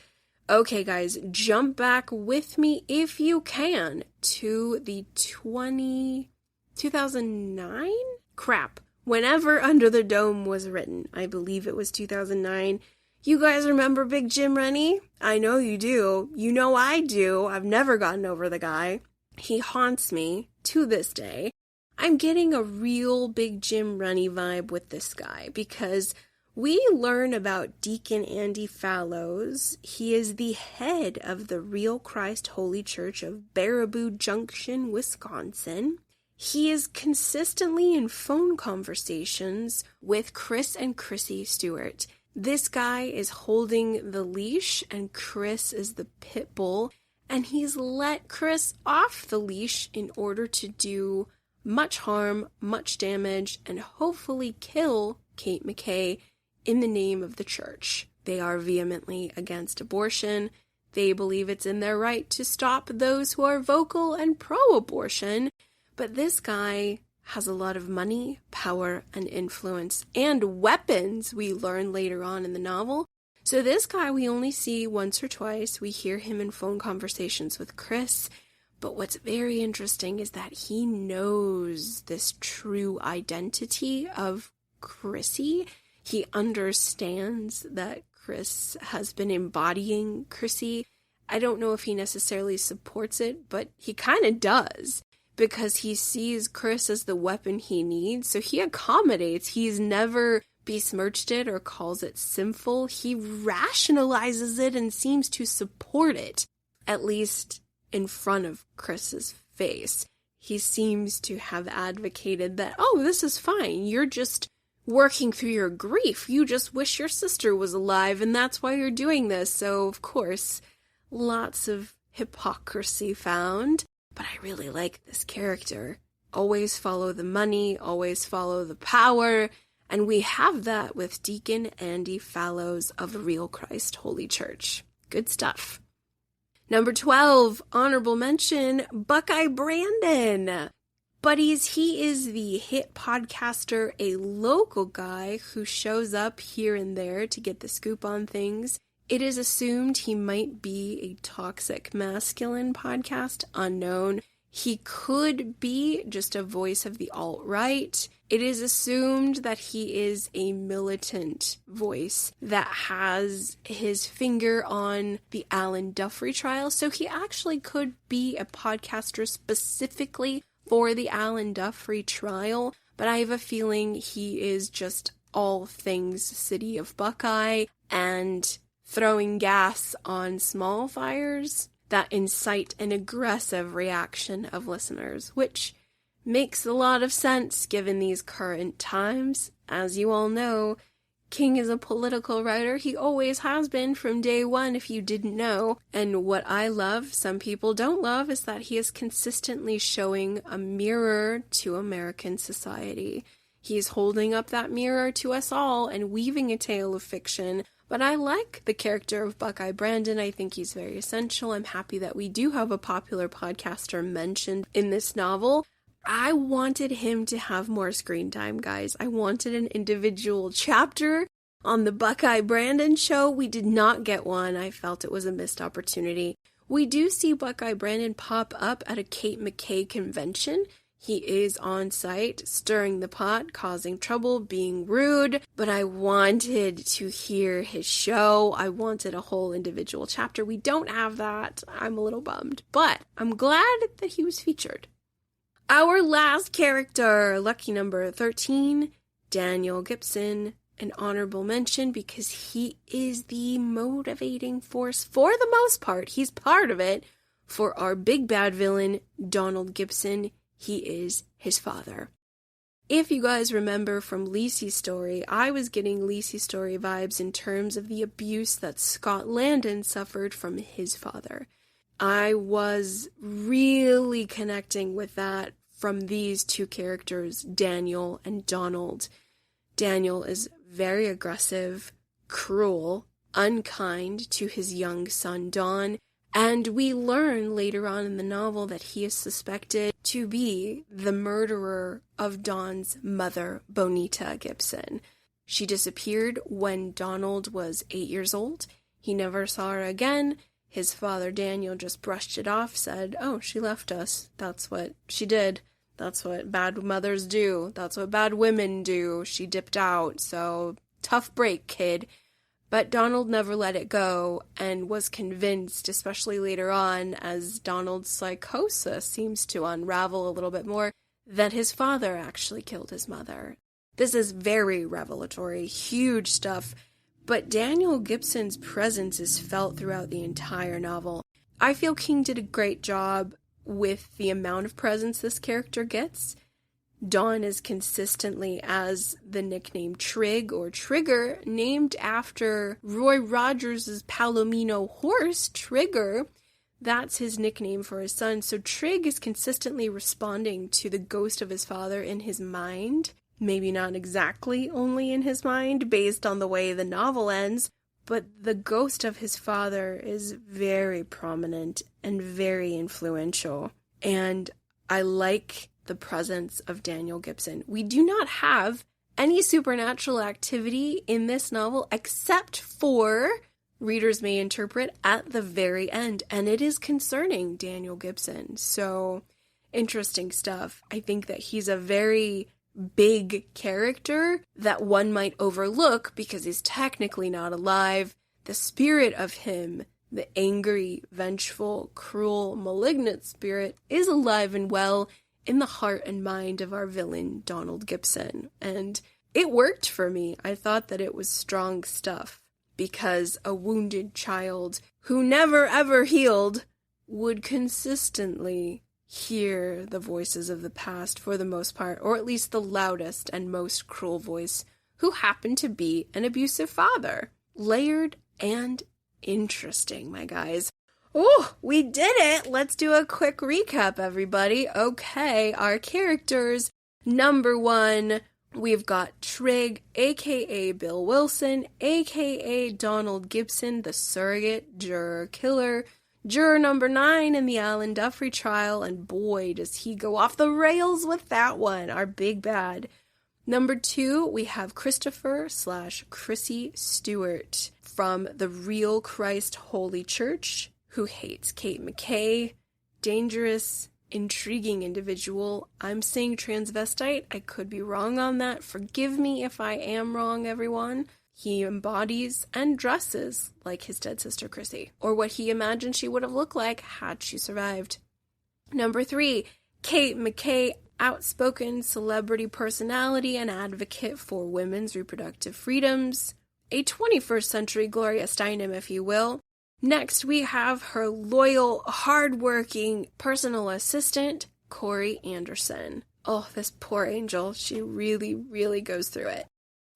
Okay, guys, jump back with me if you can to the 2009? Crap. Whenever Under the Dome was written. I believe it was 2009. You guys remember Big Jim Rennie? I know you do. You know I do. I've never gotten over the guy. He haunts me to this day. I'm getting a real Big Jim Rennie vibe with this guy because we learn about Deacon Andy Fallows. He is the head of the Real Christ Holy Church of Baraboo Junction, Wisconsin. He is consistently in phone conversations with Chris and Chrissy Stewart. This guy is holding the leash and Chris is the pit bull, and he's let Chris off the leash in order to do much harm, much damage, and hopefully kill Kate McKay in the name of the church. They are vehemently against abortion. They believe it's in their right to stop those who are vocal and pro-abortion. But this guy has a lot of money, power, and influence, and weapons, we learn later on in the novel. So this guy we only see once or twice. We hear him in phone conversations with Chris. But what's very interesting is that he knows this true identity of Chrissy. He understands that Chris has been embodying Chrissy. I don't know if he necessarily supports it, but he kind of does. Because he sees Chris as the weapon he needs, so he accommodates. He's never besmirched it or calls it sinful. He rationalizes it and seems to support it, at least in front of Chris's face. He seems to have advocated that, oh, this is fine. You're just working through your grief. You just wish your sister was alive, and that's why you're doing this. So, of course, lots of hypocrisy found. But I really like this character. Always follow the money, always follow the power, and we have that with Deacon Andy Fallows of the Real Christ Holy Church. Good stuff. Number 12, honorable mention, Buckeye Brandon. Buddies, he is the hit podcaster, a local guy who shows up here and there to get the scoop on things. It is assumed he might be a toxic masculine podcast, unknown. He could be just a voice of the alt-right. It is assumed that he is a militant voice that has his finger on the Alan Duffrey trial. So he actually could be a podcaster specifically for the Alan Duffrey trial. But I have a feeling he is just all things City of Buckeye and throwing gas on small fires that incite an aggressive reaction of listeners, which makes a lot of sense given these current times. As you all know, King is a political writer. He always has been from day one, if you didn't know. And what I love, some people don't love, is that he is consistently showing a mirror to American society. He's holding up that mirror to us all and weaving a tale of fiction. But I like the character of Buckeye Brandon. I think he's very essential. I'm happy that we do have a popular podcaster mentioned in this novel. I wanted him to have more screen time, guys. I wanted an individual chapter on the Buckeye Brandon show. We did not get one. I felt it was a missed opportunity. We do see Buckeye Brandon pop up at a Kate McKay convention. He is on site, stirring the pot, causing trouble, being rude, but I wanted to hear his show. I wanted a whole individual chapter. We don't have that. I'm a little bummed, but I'm glad that he was featured. Our last character, lucky number 13, Daniel Gibson, an honorable mention because he is the motivating force for the most part. He's part of it for our big bad villain, Donald Gibson. He is his father. If you guys remember from Lacey's story, I was getting Lacey's story vibes in terms of the abuse that Scott Landon suffered from his father. I was really connecting with that from these two characters, Daniel and Donald. Daniel is very aggressive, cruel, unkind to his young son, Don, and we learn later on in the novel that he is suspected to be the murderer of Don's mother, Bonita Gibson. She disappeared when Donald was 8 years old. He never saw her again. His father, Daniel, just brushed it off, said, "Oh, she left us. That's what she did. That's what bad mothers do. That's what bad women do. She dipped out, so tough break, kid." But Donald never let it go and was convinced, especially later on, as Donald's psychosis seems to unravel a little bit more, that his father actually killed his mother. This is very revelatory, huge stuff, but Daniel Gibson's presence is felt throughout the entire novel. I feel King did a great job with the amount of presence this character gets. Don is consistently as the nickname Trig or Trigger, named after Roy Rogers' Palomino horse, Trigger. That's his nickname for his son. So Trig is consistently responding to the ghost of his father in his mind. Maybe not exactly only in his mind, based on the way the novel ends, but the ghost of his father is very prominent and very influential. And I like the presence of Daniel Gibson. We do not have any supernatural activity in this novel except for, readers may interpret, at the very end, and it is concerning Daniel Gibson. So, interesting stuff. I think that he's a very big character that one might overlook because he's technically not alive. The spirit of him, the angry, vengeful, cruel, malignant spirit, is alive and well in the heart and mind of our villain, Donald Gibson. And it worked for me. I thought that it was strong stuff, because a wounded child who never ever healed would consistently hear the voices of the past for the most part, or at least the loudest and most cruel voice, who happened to be an abusive father. Layered and interesting, my guys. Oh, we did it! Let's do a quick recap, everybody. Okay, our characters. Number 1, we've got Trig, aka Bill Wilson, aka Donald Gibson, the surrogate juror killer. Juror number 9 in the Alan Duffy trial, and boy, does he go off the rails with that one, our big bad. Number 2, we have Christopher/Chrissy Stewart from the Real Christ Holy Church, who hates Kate McKay. Dangerous, intriguing individual. I'm saying transvestite. I could be wrong on that. Forgive me if I am wrong, everyone. He embodies and dresses like his dead sister Chrissy, or what he imagined she would have looked like had she survived. Number 3, Kate McKay, outspoken celebrity personality and advocate for women's reproductive freedoms. A 21st century Gloria Steinem, if you will. Next, we have her loyal, hardworking personal assistant, Corey Anderson. Oh, this poor angel. She really, really goes through it.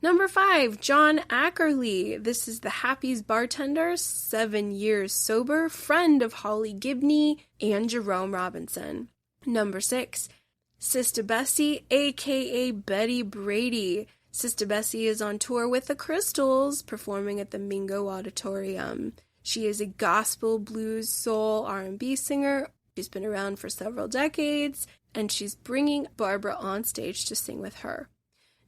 Number 5, John Ackerley. This is the Happy's bartender, 7 years sober, friend of Holly Gibney and Jerome Robinson. Number 6, Sister Bessie, aka Betty Brady. Sister Bessie is on tour with the Crystals, performing at the Mingo Auditorium. She is a gospel, blues, soul, R&B singer. She's been around for several decades, and she's bringing Barbara on stage to sing with her.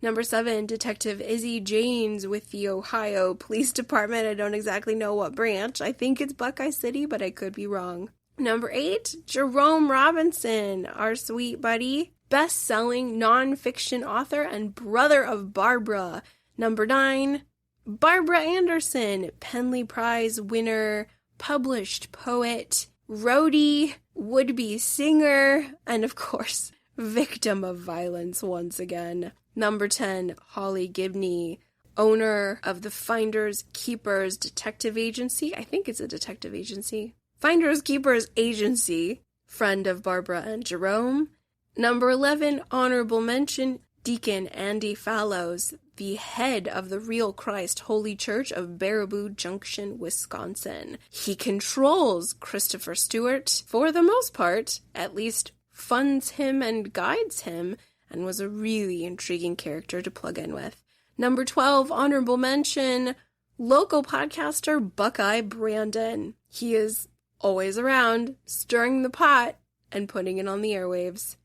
Number 7, Detective Izzy Janes with the Ohio Police Department. I don't exactly know what branch. I think it's Buckeye City, but I could be wrong. Number 8, Jerome Robinson, our sweet buddy, best-selling nonfiction author and brother of Barbara. Number 9, Barbara Anderson, Penley Prize winner, published poet, roadie, would-be singer, and of course, victim of violence once again. Number 10, Holly Gibney, owner of the Finders Keepers Detective Agency. I think it's a detective agency. Finders Keepers Agency, friend of Barbara and Jerome. Number 11, honorable mention, Deacon Andy Fallows, the head of the Real Christ Holy Church of Baraboo Junction, Wisconsin. He controls Christopher Stewart, for the most part, at least funds him and guides him, and was a really intriguing character to plug in with. Number 12, honorable mention, local podcaster Buckeye Brandon. He is always around, stirring the pot and putting it on the airwaves.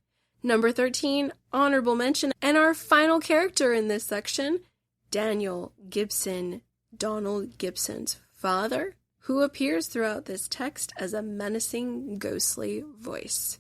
Number 13, honorable mention, and our final character in this section, Daniel Gibson, Donald Gibson's father, who appears throughout this text as a menacing, ghostly voice.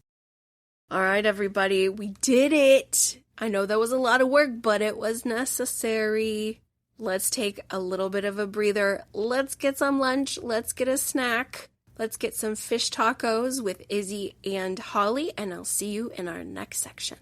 All right, everybody, we did it. I know that was a lot of work, but it was necessary. Let's take a little bit of a breather. Let's get some lunch. Let's get a snack. Let's get some fish tacos with Izzy and Holly, and I'll see you in our next section.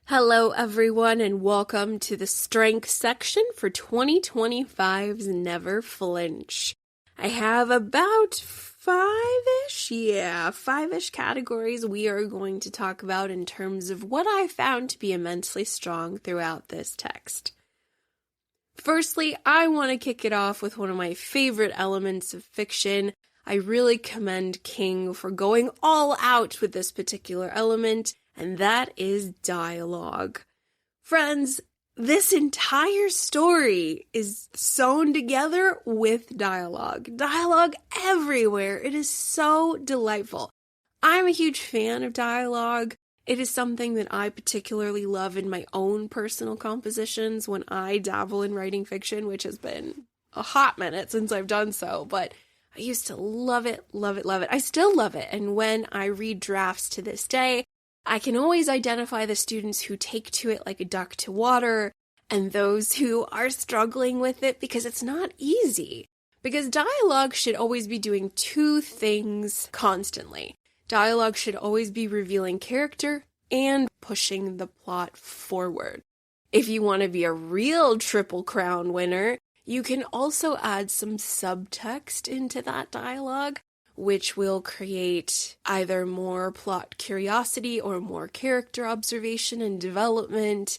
Hello, everyone, and welcome to the strength section for 2025's Never Flinch. I have about five-ish categories we are going to talk about in terms of what I found to be immensely strong throughout this text. Firstly, I want to kick it off with one of my favorite elements of fiction. I really commend King for going all out with this particular element, and that is dialogue. Friends, this entire story is sewn together with dialogue. Dialogue everywhere. It is so delightful. I'm a huge fan of dialogue. It is something that I particularly love in my own personal compositions when I dabble in writing fiction, which has been a hot minute since I've done so, but I used to love it. I still love it, and when I read drafts to this day, I can always identify the students who take to it like a duck to water and those who are struggling with it because it's not easy. Because dialogue should always be doing two things constantly. Dialogue should always be revealing character and pushing the plot forward. If you want to be a real Triple Crown winner, you can also add some subtext into that dialogue, which will create either more plot curiosity or more character observation and development.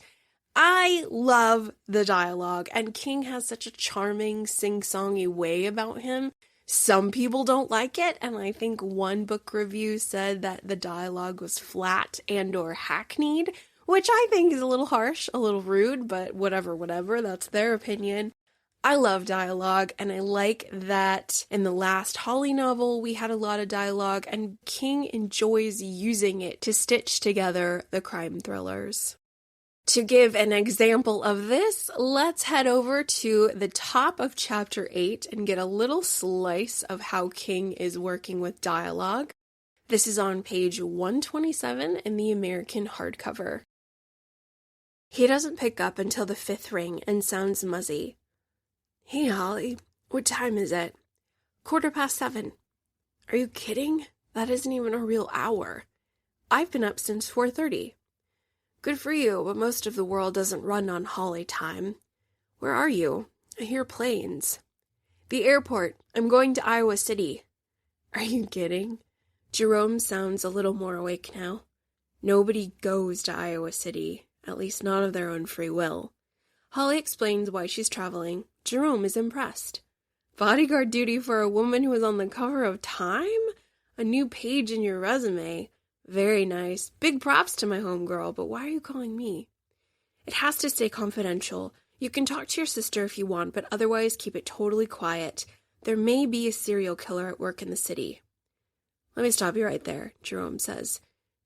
I love the dialogue, and King has such a charming, sing-songy way about him. Some people don't like it, and I think one book review said that the dialogue was flat and or hackneyed, which I think is a little harsh, a little rude, but whatever, that's their opinion. I love dialogue, and I like that in the last Holly novel we had a lot of dialogue, and King enjoys using it to stitch together the crime thrillers. To give an example of this, let's head over to the top of chapter 8 and get a little slice of how King is working with dialogue. This is on page 127 in the American hardcover. He doesn't pick up until the 5th ring and sounds muzzy. "Hey, Holly, what time is it?" 7:15. "Are you kidding? That isn't even a real hour." I've been up since 4:30. Good for you, but most of the world doesn't run on Holly time. Where are you? I hear planes. The airport. I'm going to Iowa City. Are you kidding? Jerome sounds a little more awake now. Nobody goes to Iowa City, at least not of their own free will. Holly explains why she's traveling. Jerome is impressed. Bodyguard duty for a woman who was on the cover of Time? A new page in your resume. Very nice. Big props to my homegirl, but why are you calling me? It has to stay confidential. You can talk to your sister if you want, but otherwise keep it totally quiet. There may be a serial killer at work in the city. Let me stop you right there, Jerome says.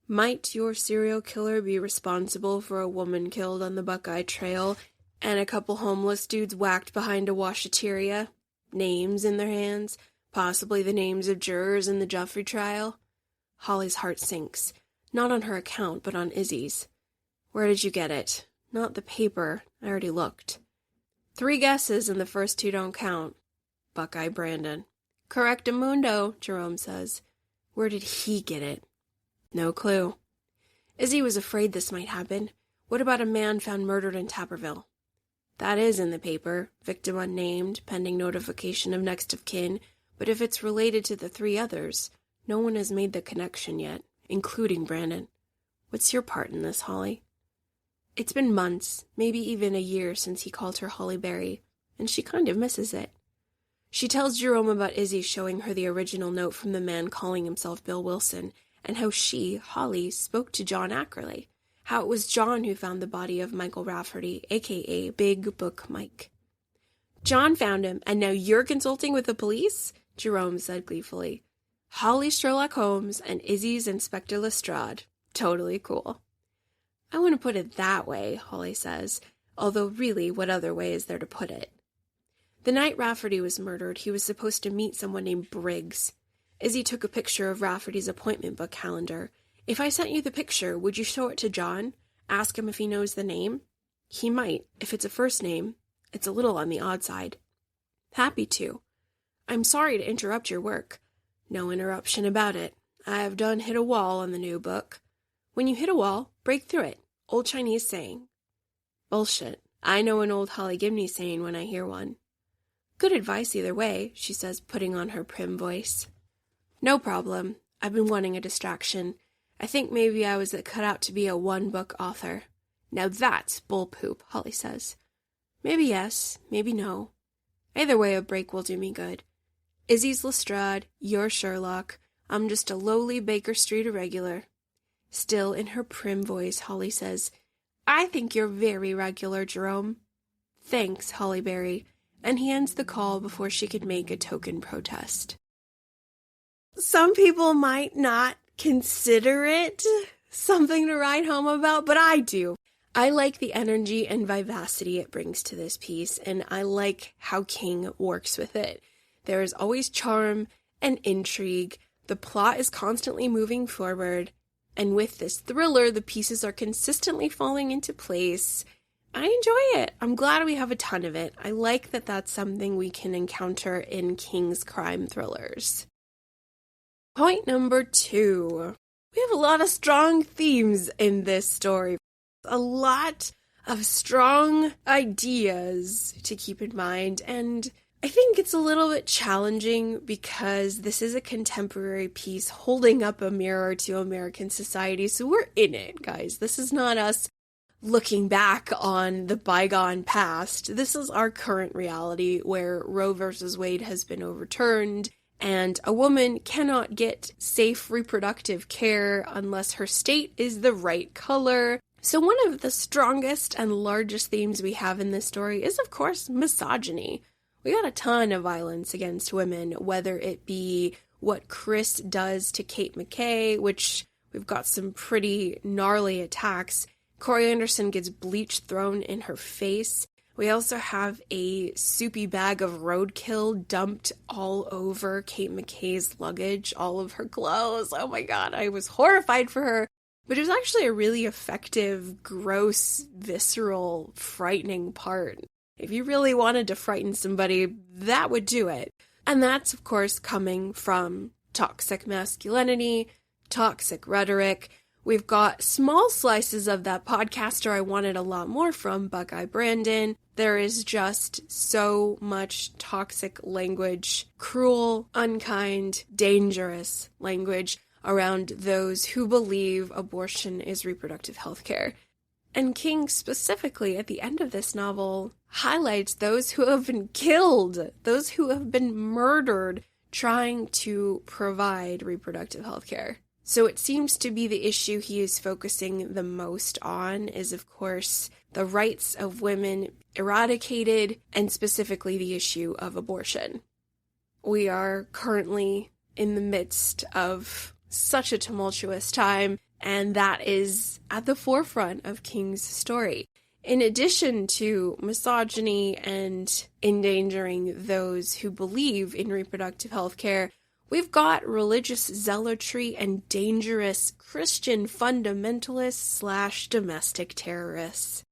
Might your serial killer be responsible for a woman killed on the Buckeye Trail and a couple homeless dudes whacked behind a washateria? Names in their hands, possibly the names of jurors in the Jeffrey trial? Holly's heart sinks, not on her account, but on Izzy's. Where did you get it? Not the paper. I already looked. 3 guesses and the first 2 don't count. Buckeye Brandon. Correctamundo, Jerome says. Where did he get it? No clue. Izzy was afraid this might happen. What about a man found murdered in Tapperville? That is in the paper. Victim unnamed, pending notification of next of kin. But if it's related to the 3 others, no one has made the connection yet, including Brandon. What's your part in this, Holly? It's been months, maybe even a year since he called her Holly Berry, and she kind of misses it. She tells Jerome about Izzy showing her the original note from the man calling himself Bill Wilson, and how she, Holly, spoke to John Ackerley, how it was John who found the body of Michael Rafferty, a.k.a. Big Book Mike. John found him, and now you're consulting with the police? Jerome said gleefully. Holly's Sherlock Holmes and Izzy's Inspector Lestrade. Totally cool. I wouldn't put it that way, Holly says, although really, what other way is there to put it? The night Rafferty was murdered, he was supposed to meet someone named Briggs. Izzy took a picture of Rafferty's appointment book calendar. If I sent you the picture, would you show it to John? Ask him if he knows the name? He might, if it's a first name. It's a little on the odd side. Happy to. I'm sorry to interrupt your work. No interruption about it. I have done hit a wall on the new book. When you hit a wall, break through it. Old Chinese saying. Bullshit. I know an old Holly Gibney saying when I hear one. Good advice either way, she says, putting on her prim voice. No problem. I've been wanting a distraction. I think maybe I was cut out to be a one-book author. Now that's bull poop, Holly says. Maybe yes, maybe no. Either way, a break will do me good. Izzy's Lestrade, you're Sherlock. I'm just a lowly Baker Street irregular. Still in her prim voice, Holly says, I think you're very regular, Jerome. Thanks, Holly Berry. And he ends the call before she could make a token protest. Some people might not consider it something to write home about, but I do. I like the energy and vivacity it brings to this piece, and I like how King works with it. There is always charm and intrigue. The plot is constantly moving forward, and with this thriller, the pieces are consistently falling into place. I enjoy it. I'm glad we have a ton of it. I like that that's something we can encounter in King's crime thrillers. Point number 2. We have a lot of strong themes in this story. A lot of strong ideas to keep in mind, and I think it's a little bit challenging because this is a contemporary piece holding up a mirror to American society, so we're in it, guys. This is not us looking back on the bygone past. This is our current reality where Roe versus Wade has been overturned and a woman cannot get safe reproductive care unless her state is the right color. So one of the strongest and largest themes we have in this story is, of course, misogyny. We got a ton of violence against women, whether it be what Chris does to Kate McKay, which we've got some pretty gnarly attacks. Corey Anderson gets bleach thrown in her face. We also have a soupy bag of roadkill dumped all over Kate McKay's luggage, all of her clothes. Oh my god, I was horrified for her. But it was actually a really effective, gross, visceral, frightening part. If you really wanted to frighten somebody, that would do it. And that's, of course, coming from toxic masculinity, toxic rhetoric. We've got small slices of that podcaster I wanted a lot more from, Buckeye Brandon. There is just so much toxic language, cruel, unkind, dangerous language around those who believe abortion is reproductive health care. And King specifically at the end of this novel highlights those who have been killed, those who have been murdered trying to provide reproductive health care. So it seems to be the issue he is focusing the most on is, of course, the rights of women eradicated, and specifically the issue of abortion. We are currently in the midst of such a tumultuous time, and that is at the forefront of King's story. In addition to misogyny and endangering those who believe in reproductive health care, we've got religious zealotry and dangerous Christian fundamentalists / domestic terrorists.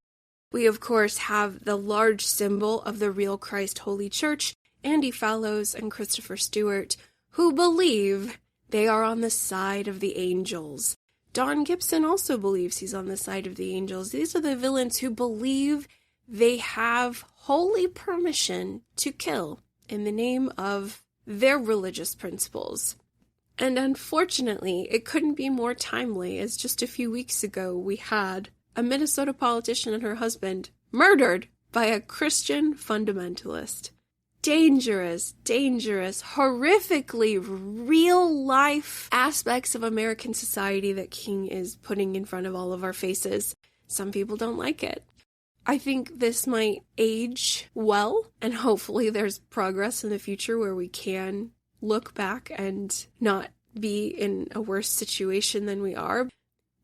We, of course, have the large symbol of the Real Christ Holy Church, Andy Fallows and Christopher Stewart, who believe they are on the side of the angels. Don Gibson also believes he's on the side of the angels. These are the villains who believe they have holy permission to kill in the name of their religious principles. And unfortunately, it couldn't be more timely, as just a few weeks ago we had a Minnesota politician and her husband murdered by a Christian fundamentalist. Dangerous, horrifically real-life aspects of American society that King is putting in front of all of our faces. Some people don't like it. I think this might age well, and hopefully there's progress in the future where we can look back and not be in a worse situation than we are.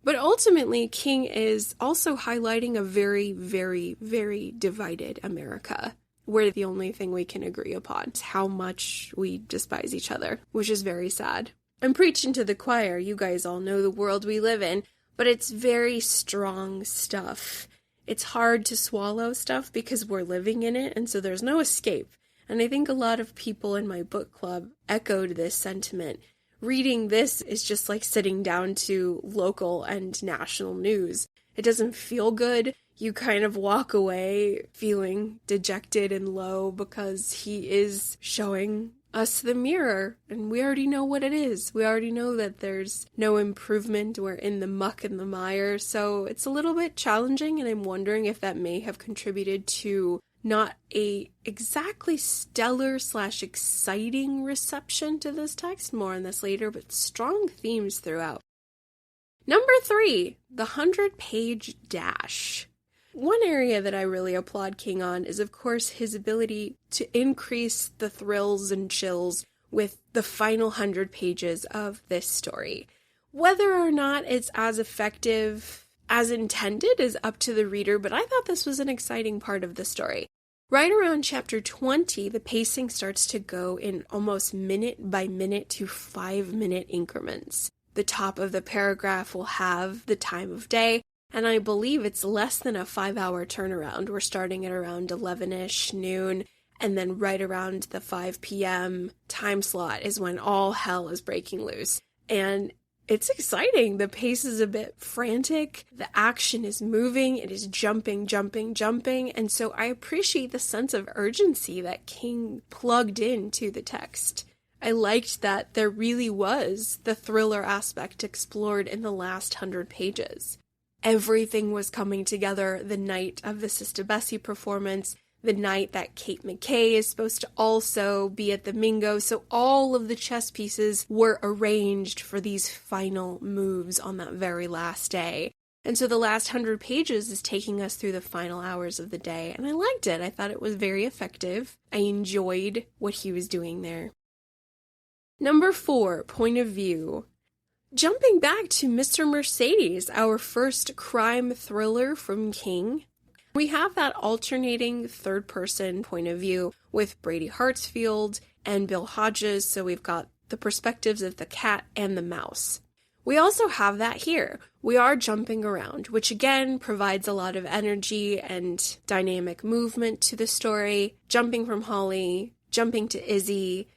But ultimately, King is also highlighting a very, very, very divided America, where the only thing we can agree upon is how much we despise each other, which is very sad. I'm preaching to the choir. You guys all know the world we live in, but it's very strong stuff. It's hard to swallow stuff because we're living in it, and so there's no escape. And I think a lot of people in my book club echoed this sentiment. Reading this is just like sitting down to local and national news. It doesn't feel good. You kind of walk away feeling dejected and low because he is showing us the mirror, and we already know what it is. We already know that there's no improvement. We're in the muck and the mire, so it's a little bit challenging, and I'm wondering if that may have contributed to not a exactly stellar / exciting reception to this text. More on this later, but strong themes throughout. Number 3, the 100-page dash. One area that I really applaud King on is, of course, his ability to increase the thrills and chills with the final 100 pages of this story. Whether or not it's as effective as intended is up to the reader, but I thought this was an exciting part of the story. Right around chapter 20, the pacing starts to go in almost minute-by-minute to 5-minute increments. The top of the paragraph will have the time of day, and I believe it's less than a 5-hour turnaround. We're starting at around 11-ish, noon, and then right around the 5 p.m. time slot is when all hell is breaking loose. And it's exciting. The pace is a bit frantic. The action is moving. It is jumping. And so I appreciate the sense of urgency that King plugged into the text. I liked that there really was the thriller aspect explored in the last 100 pages. Everything was coming together the night of the Sister Bessie performance, the night that Kate McKay is supposed to also be at the Mingo, so all of the chess pieces were arranged for these final moves on that very last day. And so the last 100 pages is taking us through the final hours of the day, and I liked it. I thought it was very effective. I enjoyed what he was doing there. Number 4, point of view. Jumping back to Mr. Mercedes, our first crime thriller from King, we have that alternating third-person point of view with Brady Hartsfield and Bill Hodges, so we've got the perspectives of the cat and the mouse. We also have that here. We are jumping around, which again provides a lot of energy and dynamic movement to the story. Jumping from Holly, jumping to Izzy.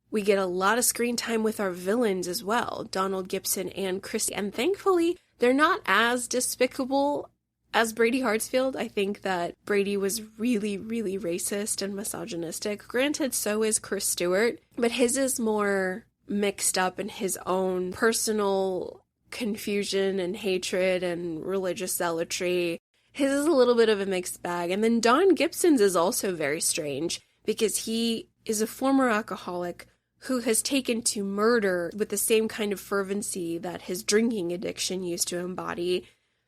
We get a lot of screen time with our villains as well, Donald Gibson and Chrissy, and thankfully They're not as despicable as Brady Hartsfield. I think that Brady was really, really racist and misogynistic. Granted, so is Chris Stewart, but his is more mixed up in his own personal confusion and hatred and religious zealotry. His is a little bit of a mixed bag. And then Don Gibson's is also very strange because he is a former alcoholic who has taken to murder with the same kind of fervency that his drinking addiction used to embody.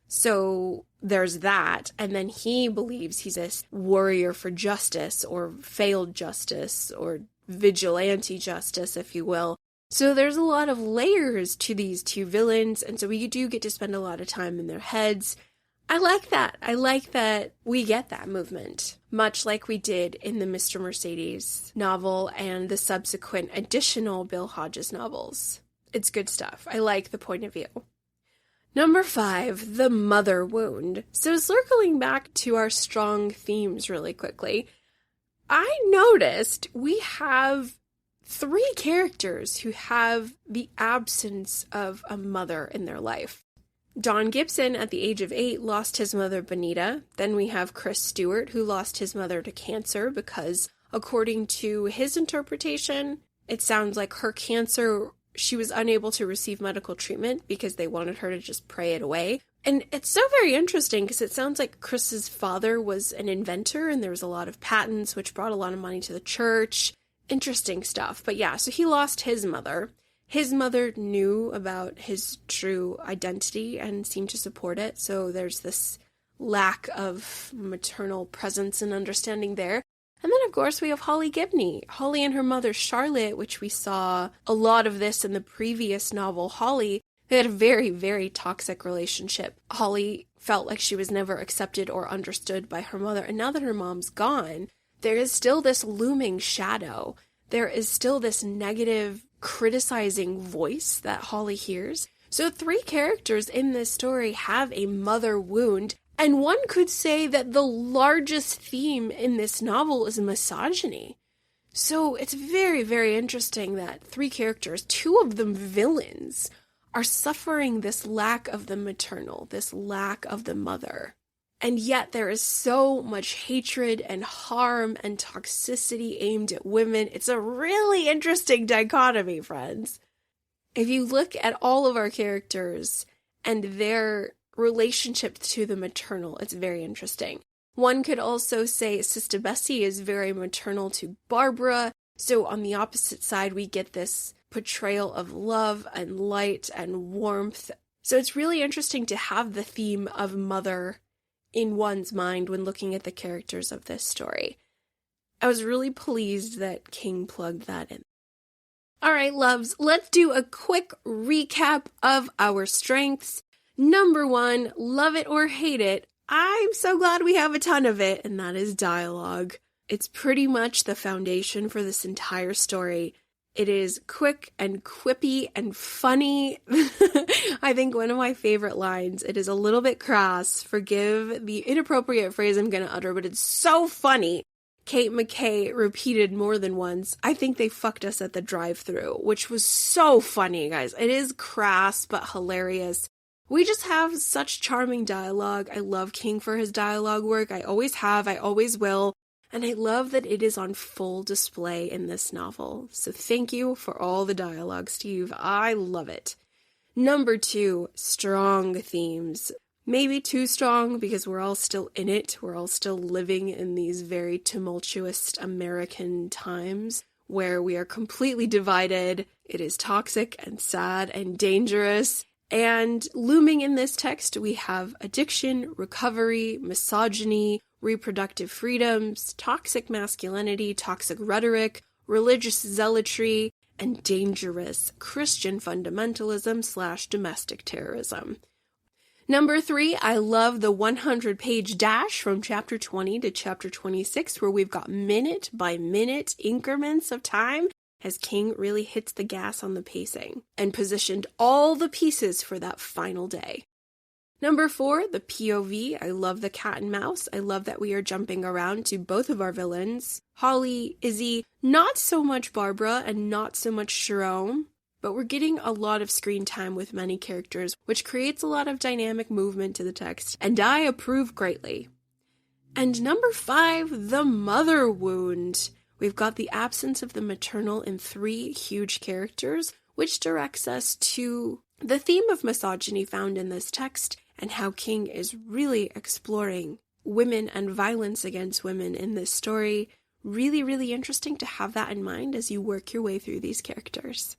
So there's that. And then he believes he's a warrior for justice or failed justice or vigilante justice, if you will. So there's a lot of layers to these two villains. And so we do get to spend a lot of time in their heads. I like that. I like that we get that movement, much like we did in the Mr. Mercedes novel and the subsequent additional Bill Hodges novels. It's good stuff. I like the point of view. Number 5, the mother wound. So circling back to our strong themes really quickly, I noticed we have 3 characters who have the absence of a mother in their life. Don Gibson, at the age of 8, lost his mother, Benita. Then we have Chris Stewart, who lost his mother to cancer because, according to his interpretation, it sounds like her cancer, she was unable to receive medical treatment because they wanted her to just pray it away. And it's so very interesting because it sounds like Chris's father was an inventor and there was a lot of patents, which brought a lot of money to the church. Interesting stuff. But yeah, so he lost his mother. His mother knew about his true identity and seemed to support it, so there's this lack of maternal presence and understanding there. And then, of course, we have Holly Gibney. Holly and her mother, Charlotte, which we saw a lot of this in the previous novel, Holly. They had a very, very toxic relationship. Holly felt like she was never accepted or understood by her mother, and now that her mom's gone, there is still this looming shadow. There is still this negative criticizing voice that Holly hears. So 3 characters in this story have a mother wound, and one could say that the largest theme in this novel is misogyny. So it's very, very interesting that 3 characters, 2 of them villains, are suffering this lack of the maternal, this lack of the mother. And yet there is so much hatred and harm and toxicity aimed at women. It's a really interesting dichotomy, friends. If you look at all of our characters and their relationship to the maternal, it's very interesting. One could also say Sister Bessie is very maternal to Barbara. So on the opposite side, we get this portrayal of love and light and warmth. So it's really interesting to have the theme of mother in one's mind when looking at the characters of this story. I was really pleased that King plugged that in. All right, loves, let's do a quick recap of our strengths. Number 1, love it or hate it. I'm so glad we have a ton of it, and that is dialogue. It's pretty much the foundation for this entire story. It is quick and quippy and funny. I think one of my favorite lines, it is a little bit crass, forgive the inappropriate phrase I'm going to utter, but it's so funny. Kate McKay repeated more than once, I think they fucked us at the drive-thru, which was so funny, guys. It is crass, but hilarious. We just have such charming dialogue. I love King for his dialogue work. I always have, I always will. And I love that it is on full display in this novel. So thank you for all the dialogue, Steve. I love it. Number 2, strong themes. Maybe too strong because we're all still in it. We're all still living in these very tumultuous American times where we are completely divided. It is toxic and sad and dangerous. And looming in this text, we have addiction, recovery, misogyny, reproductive freedoms, toxic masculinity, toxic rhetoric, religious zealotry, and dangerous Christian fundamentalism / domestic terrorism. Number 3, I love the 100-page dash from chapter 20 to chapter 26, where we've got minute-by-minute increments of time as King really hits the gas on the pacing and positioned all the pieces for that final day. Number 4, the POV. I love the cat and mouse. I love that we are jumping around to both of our villains. Holly, Izzy, not so much Barbara, and not so much Jerome. but we're getting a lot of screen time with many characters, which creates a lot of dynamic movement to the text, and I approve greatly. And number 5, the mother wound. We've got the absence of the maternal in 3 huge characters, which directs us to the theme of misogyny found in this text and how King is really exploring women and violence against women in this story. Really, really interesting to have that in mind as you work your way through these characters.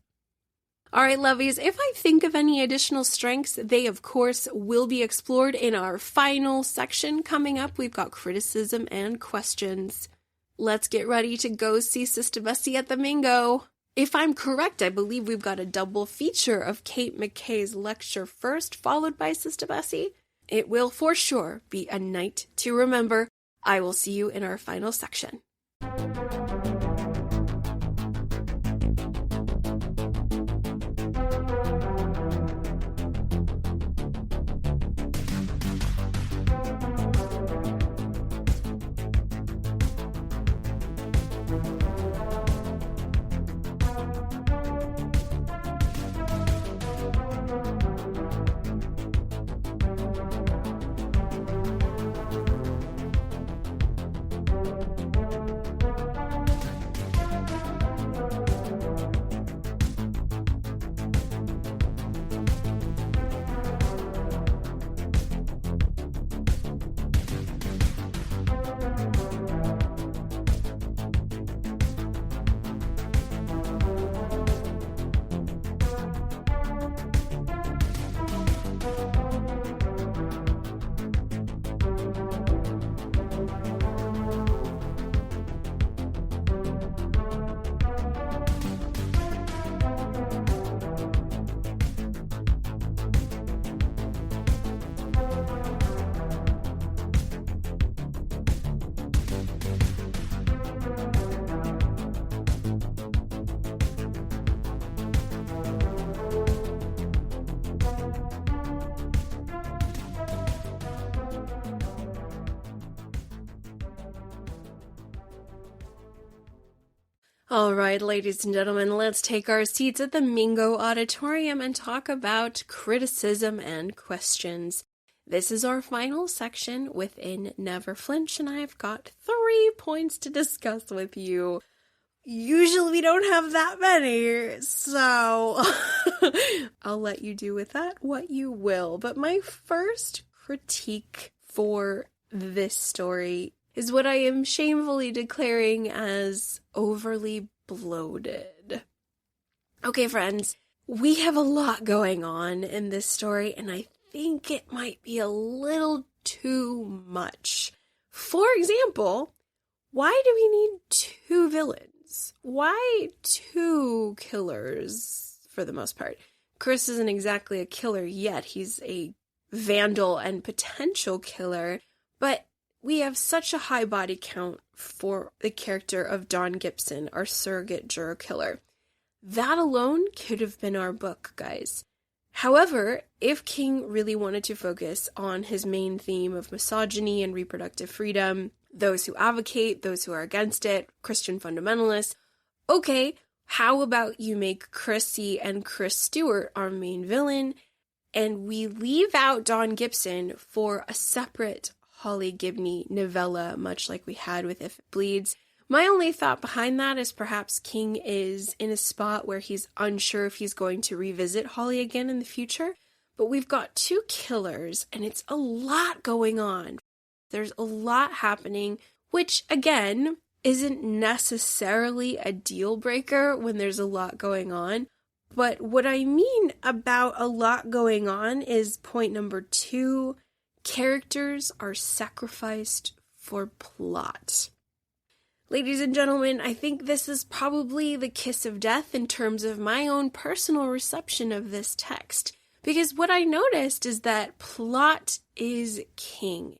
All right, lovies, if I think of any additional strengths, they, of course, will be explored in our final section coming up. We've got criticism and questions. Let's get ready to go see Sister Bessie at the Mingo. If I'm correct, I believe we've got a double feature of Kate McKay's lecture first, followed by Sister Bessie. It will for sure be a night to remember. I will see you in our final section. All right, ladies and gentlemen, let's take our seats at the Mingo Auditorium and talk about criticism and questions. This is our final section within Never Flinch, and I've got 3 points to discuss with you. Usually we don't have that many, so I'll let you do with that what you will. But my first critique for this story is what I am shamefully declaring as overly bloated. Okay, friends, we have a lot going on in this story, and I think it might be a little too much. For example, why do we need 2 villains? Why 2 killers, for the most part? Chris isn't exactly a killer yet. He's a vandal and potential killer, but we have such a high body count for the character of Don Gibson, our surrogate juror killer. That alone could have been our book, guys. However, if King really wanted to focus on his main theme of misogyny and reproductive freedom, those who advocate, those who are against it, Christian fundamentalists, okay, how about you make Chrissy and Chris Stewart our main villain, and we leave out Don Gibson for a separate Holly Gibney novella, much like we had with If It Bleeds. My only thought behind that is perhaps King is in a spot where he's unsure if he's going to revisit Holly again in the future, but we've got 2 killers, and it's a lot going on. There's a lot happening, which, again, isn't necessarily a deal breaker when there's a lot going on. But what I mean about a lot going on is point number 2, characters are sacrificed for plot. Ladies and gentlemen, I think this is probably the kiss of death in terms of my own personal reception of this text. Because what I noticed is that plot is king.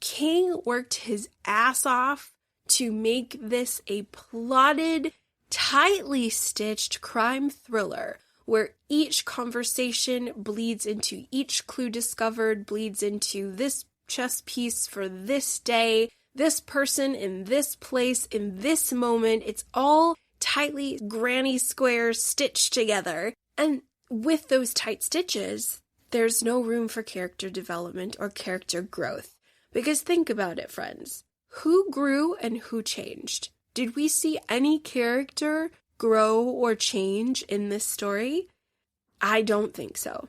King worked his ass off to make this a plotted, tightly stitched crime thriller where each conversation bleeds into each clue discovered, bleeds into this chess piece for this day, this person in this place, in this moment. It's all tightly granny square stitched together. And with those tight stitches, there's no room for character development or character growth. Because think about it, friends. Who grew and who changed? Did we see any character grow or change in this story? I don't think so.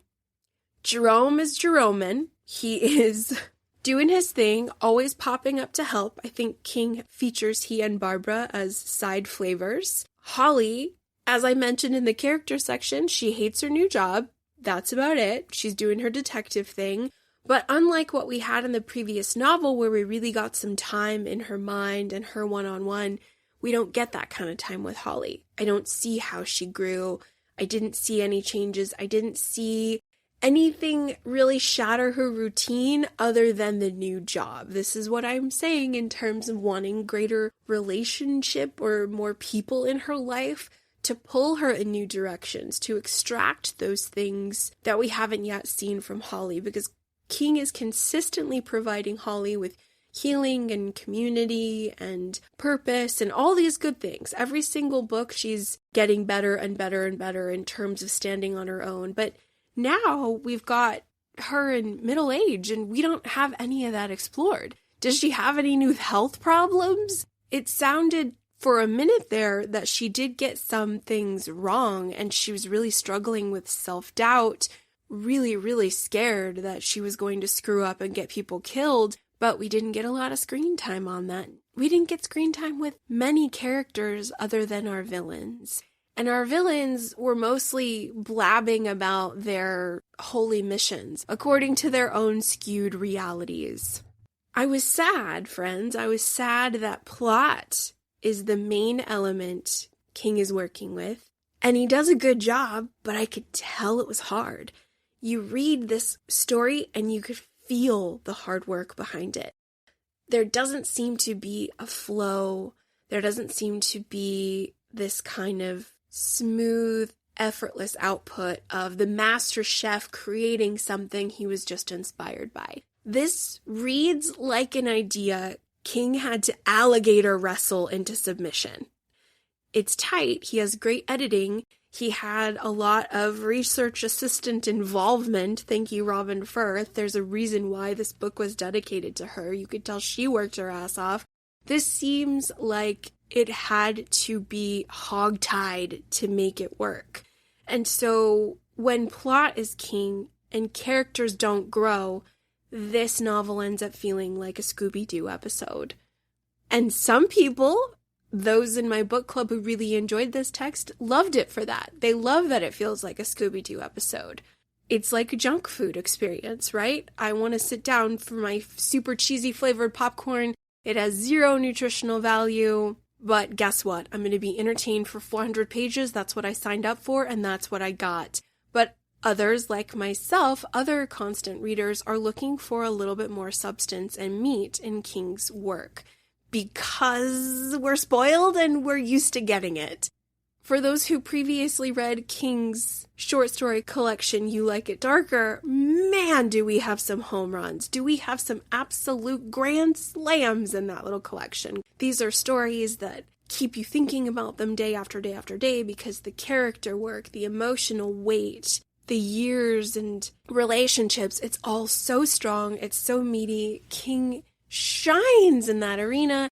Jerome is Jeromean. He is doing his thing, always popping up to help. I think King features he and Barbara as side flavors. Holly, as I mentioned in the character section, she hates her new job. That's about it. She's doing her detective thing. But unlike what we had in the previous novel where we really got some time in her mind and her one-on-one, we don't get that kind of time with Holly. I don't see how she grew. I didn't see any changes. I didn't see anything really shatter her routine other than the new job. This is what I'm saying in terms of wanting greater relationship or more people in her life to pull her in new directions, to extract those things that we haven't yet seen from Holly, because King is consistently providing Holly with healing and community and purpose and all these good things. Every single book she's getting better and better and better in terms of standing on her own. But now we've got her in middle age and we don't have any of that explored. Does she have any new health problems? It sounded for a minute there that she did get some things wrong and she was really struggling with self-doubt, really, really scared that she was going to screw up and get people killed, but we didn't get a lot of screen time on that. We didn't get screen time with many characters other than our villains. And our villains were mostly blabbing about their holy missions, according to their own skewed realities. I was sad, friends. I was sad that plot is the main element King is working with. And he does a good job, but I could tell it was hard. You read this story and you could feel the hard work behind it. There doesn't seem to be a flow. There doesn't seem to be this kind of smooth, effortless output of the master chef creating something he was just inspired by. This reads like an idea King had to alligator wrestle into submission. It's tight. He has great editing. He had a lot of research assistant involvement. Thank you, Robin Firth. There's a reason why this book was dedicated to her. You could tell she worked her ass off. This seems like it had to be hogtied to make it work. And so when plot is king and characters don't grow, this novel ends up feeling like a Scooby-Doo episode. And some people, those in my book club who really enjoyed this text, loved it for that. They love that it feels like a Scooby-Doo episode. It's like a junk food experience, right? I want to sit down for my super cheesy flavored popcorn. It has zero nutritional value, but guess what? I'm going to be entertained for 400 pages. That's what I signed up for, and that's what I got. But others, like myself, other constant readers, are looking for a little bit more substance and meat in King's work because we're spoiled and we're used to getting it. For those who previously read King's short story collection, You Like It Darker, man, do we have some home runs. Do we have some absolute grand slams in that little collection. These are stories that keep you thinking about them day after day after day because the character work, the emotional weight, the years and relationships, it's all so strong, it's so meaty. King shines in that arena,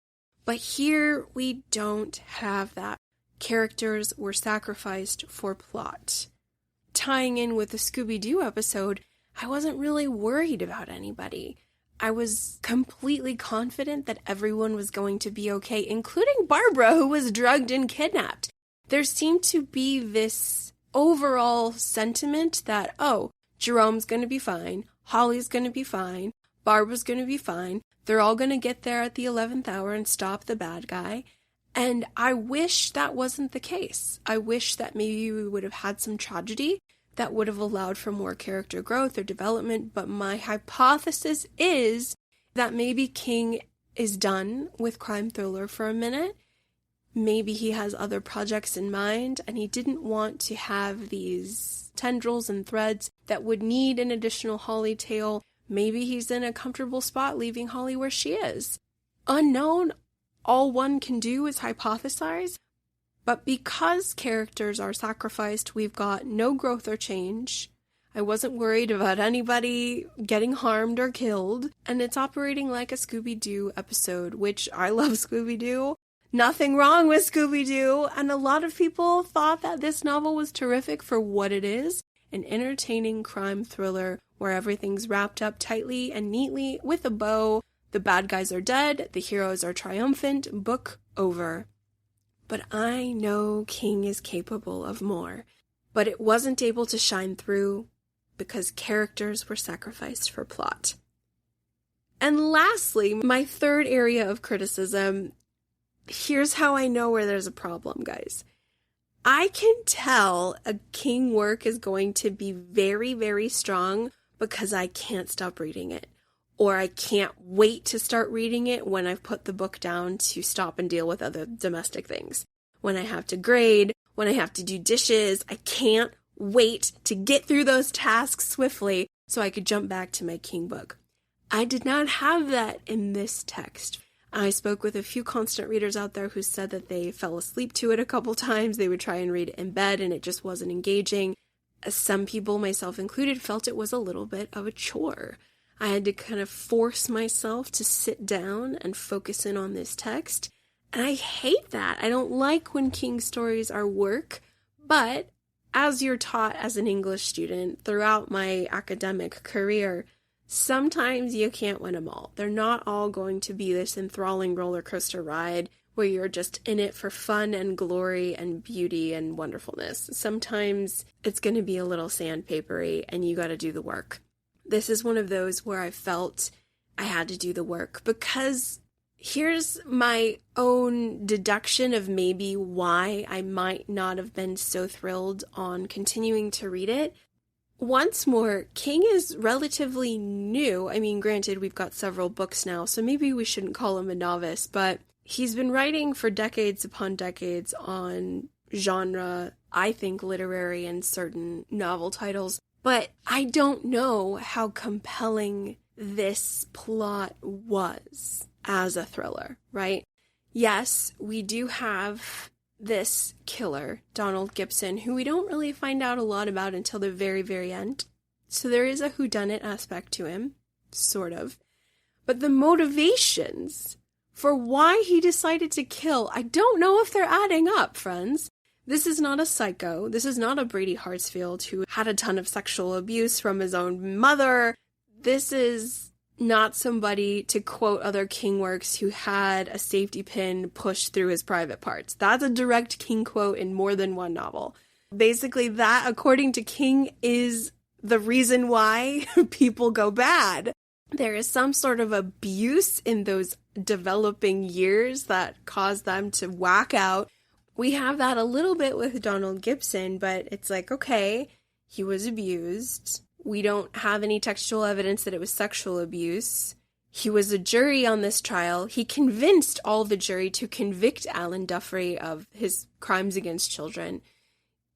but here we don't have that. Characters were sacrificed for plot. Tying in with the Scooby-Doo episode, I wasn't really worried about anybody. I was completely confident that everyone was going to be okay, including Barbara, who was drugged and kidnapped. There seemed to be this overall sentiment that, oh, Jerome's going to be fine, Holly's going to be fine, Barbara's going to be fine, they're all going to get there at the 11th hour and stop the bad guy. And I wish that wasn't the case. I wish that maybe we would have had some tragedy that would have allowed for more character growth or development, but my hypothesis is that maybe King is done with crime thriller for a minute. Maybe he has other projects in mind, and he didn't want to have these tendrils and threads that would need an additional Holly tale. Maybe he's in a comfortable spot leaving Holly where she is. Unknown, all one can do is hypothesize, But because characters are sacrificed, we've got no growth or change. I wasn't worried about anybody getting harmed or killed, and it's operating like a Scooby-Doo episode, which I love Scooby-Doo. Nothing wrong with Scooby-Doo, and a lot of people thought that this novel was terrific for what it is, an entertaining crime thriller where everything's wrapped up tightly and neatly with a bow. The bad guys are dead, the heroes are triumphant, book over. But I know King is capable of more, but it wasn't able to shine through because characters were sacrificed for plot. And lastly, my third area of criticism, here's how I know where there's a problem, guys. I can tell a King work is going to be very, very strong because I can't stop reading it. Or I can't wait to start reading it when I've put the book down to stop and deal with other domestic things. When I have to grade, when I have to do dishes, I can't wait to get through those tasks swiftly so I could jump back to my King book. I did not have that in this text. I spoke with a few constant readers out there who said that they fell asleep to it a couple times. They would try and read it in bed and it just wasn't engaging. Some people, myself included, felt it was a little bit of a chore. I had to kind of force myself to sit down and focus in on this text. And I hate that. I don't like when King stories are work, but as you're taught as an English student throughout my academic career, sometimes you can't win them all. They're not all going to be this enthralling roller coaster ride where you're just in it for fun and glory and beauty and wonderfulness. Sometimes it's going to be a little sandpapery and you got to do the work. This is one of those where I felt I had to do the work because here's my own deduction of maybe why I might not have been so thrilled on continuing to read it. Once more, King is relatively new. I mean, granted, we've got several books now, so maybe we shouldn't call him a novice, but he's been writing for decades upon decades on genre, I think literary and certain novel titles, but I don't know how compelling this plot was as a thriller, right? Yes, we do have this killer, Donald Gibson, who we don't really find out a lot about until the very, very end. So there is a whodunit aspect to him, sort of. But the motivations for why he decided to kill, I don't know if they're adding up, friends. This is not a psycho. This is not a Brady Hartsfield who had a ton of sexual abuse from his own mother. This is not somebody, to quote other King works, who had a safety pin pushed through his private parts. That's a direct King quote in more than one novel. Basically, that, according to King, is the reason why people go bad. There is some sort of abuse in those developing years that cause them to whack out. We have that a little bit with Donald Gibson, but it's like, okay, he was abused. We don't have any textual evidence that it was sexual abuse. He was a jury on this trial. He convinced all the jury to convict Alan Duffrey of his crimes against children.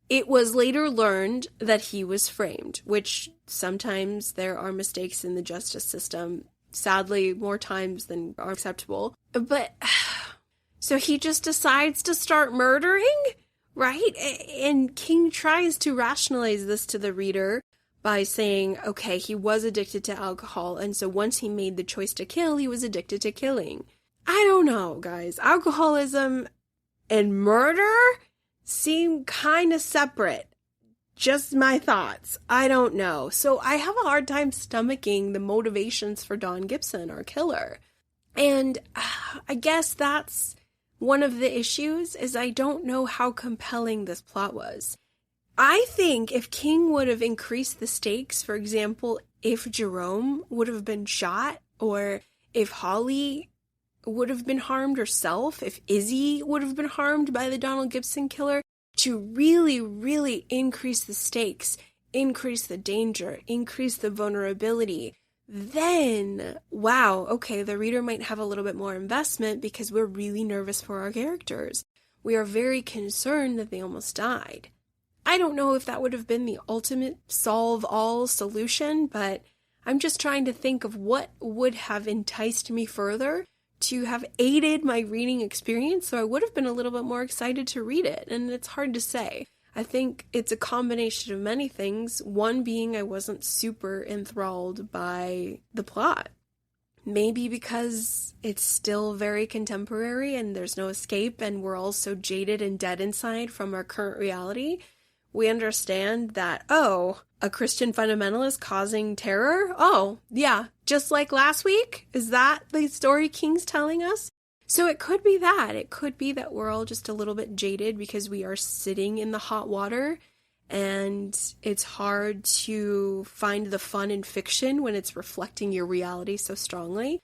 It was later learned that he was framed, which sometimes there are mistakes in the justice system. Sadly, more times than are acceptable. But, so he just decides to start murdering, right? And King tries to rationalize this to the reader by saying, okay, he was addicted to alcohol, and so once he made the choice to kill, he was addicted to killing. I don't know, guys. Alcoholism and murder seem kind of separate. Just my thoughts. I don't know. So I have a hard time stomaching the motivations for Don Gibson, our killer. And I guess that's one of the issues, is I don't know how compelling this plot was. I think if King would have increased the stakes, for example, if Jerome would have been shot, or if Holly would have been harmed herself, if Izzy would have been harmed by the Donald Gibson killer, to really, really increase the stakes, increase the danger, increase the vulnerability, then, wow, okay, the reader might have a little bit more investment because we're really nervous for our characters. We are very concerned that they almost died. I don't know if that would have been the ultimate solve-all solution, but I'm just trying to think of what would have enticed me further to have aided my reading experience, so I would have been a little bit more excited to read it, and it's hard to say. I think it's a combination of many things, one being I wasn't super enthralled by the plot. Maybe because it's still very contemporary and there's no escape and we're all so jaded and dead inside from our current reality. We understand that, oh, a Christian fundamentalist causing terror? Oh, yeah, just like last week? Is that the story King's telling us? So it could be that. It could be that we're all just a little bit jaded because we are sitting in the hot water and it's hard to find the fun in fiction when it's reflecting your reality so strongly.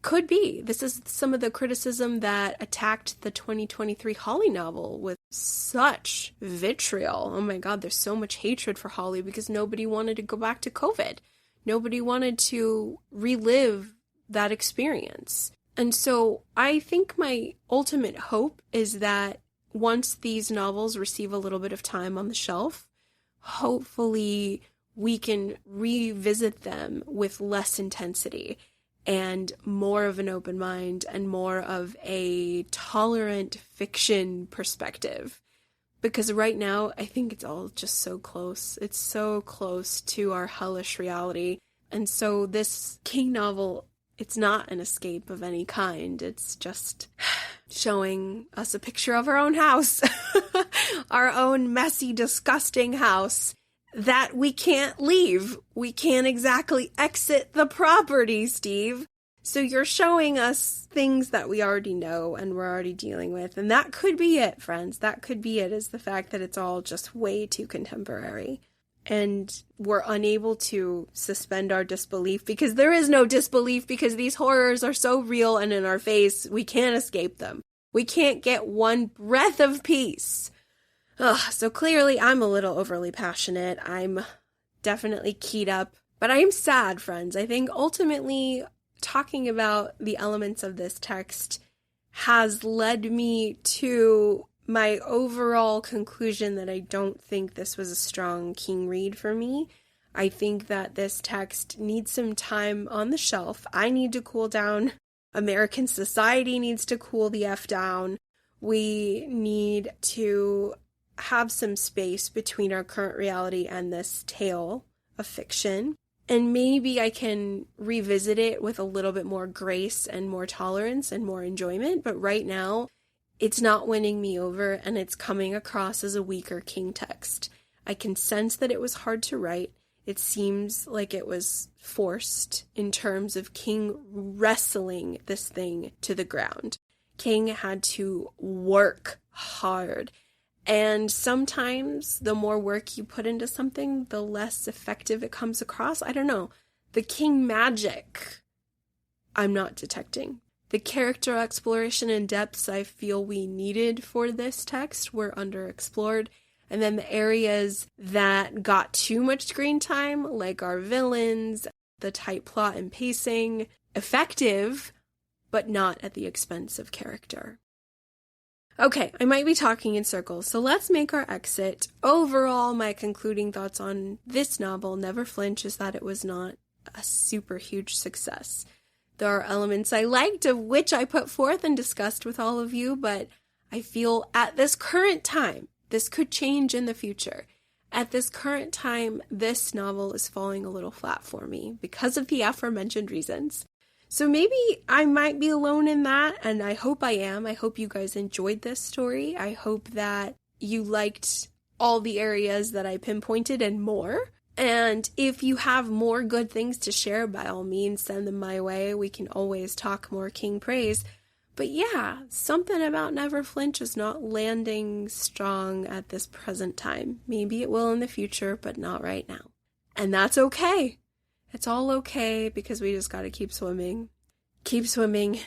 Could be. This is some of the criticism that attacked the 2023 Holly novel with such vitriol. Oh my God, there's so much hatred for Holly because nobody wanted to go back to COVID. Nobody wanted to relive that experience. And so I think my ultimate hope is that once these novels receive a little bit of time on the shelf, hopefully we can revisit them with less intensity and more of an open mind and more of a tolerant fiction perspective. Because right now, I think it's all just so close. It's so close to our hellish reality. And so this King novel, it's not an escape of any kind. It's just showing us a picture of our own house, our own messy, disgusting house that we can't leave. We can't exactly exit the property, Steve. So you're showing us things that we already know and we're already dealing with. And that could be it, friends. That could be it, is the fact that it's all just way too contemporary. And we're unable to suspend our disbelief because there is no disbelief because these horrors are so real and in our face, we can't escape them. We can't get one breath of peace. Ugh, so clearly I'm a little overly passionate. I'm definitely keyed up, but I am sad, friends. I think ultimately talking about the elements of this text has led me to my overall conclusion that I don't think this was a strong King read for me. I think that this text needs some time on the shelf. I need to cool down. American society needs to cool the F down. We need to have some space between our current reality and this tale of fiction. And maybe I can revisit it with a little bit more grace and more tolerance and more enjoyment. But right now, it's not winning me over and it's coming across as a weaker King text. I can sense that it was hard to write. It seems like it was forced in terms of King wrestling this thing to the ground. King had to work hard. And sometimes the more work you put into something, the less effective it comes across. I don't know. The King magic, I'm not detecting. The character exploration and depths I feel we needed for this text were underexplored. And then the areas that got too much screen time, like our villains, the tight plot and pacing, effective, but not at the expense of character. Okay, I might be talking in circles, so let's make our exit. Overall, my concluding thoughts on this novel, Never Flinch, is that it was not a super huge success. There are elements I liked, of which I put forth and discussed with all of you, but I feel at this current time, this could change in the future. At this current time, this novel is falling a little flat for me because of the aforementioned reasons. So maybe I might be alone in that, and I hope I am. I hope you guys enjoyed this story. I hope that you liked all the areas that I pinpointed and more. And if you have more good things to share, by all means, send them my way. We can always talk more King praise. But yeah, something about Never Flinch is not landing strong at this present time. Maybe it will in the future, but not right now. And that's okay. It's all okay because we just got to keep swimming. Keep swimming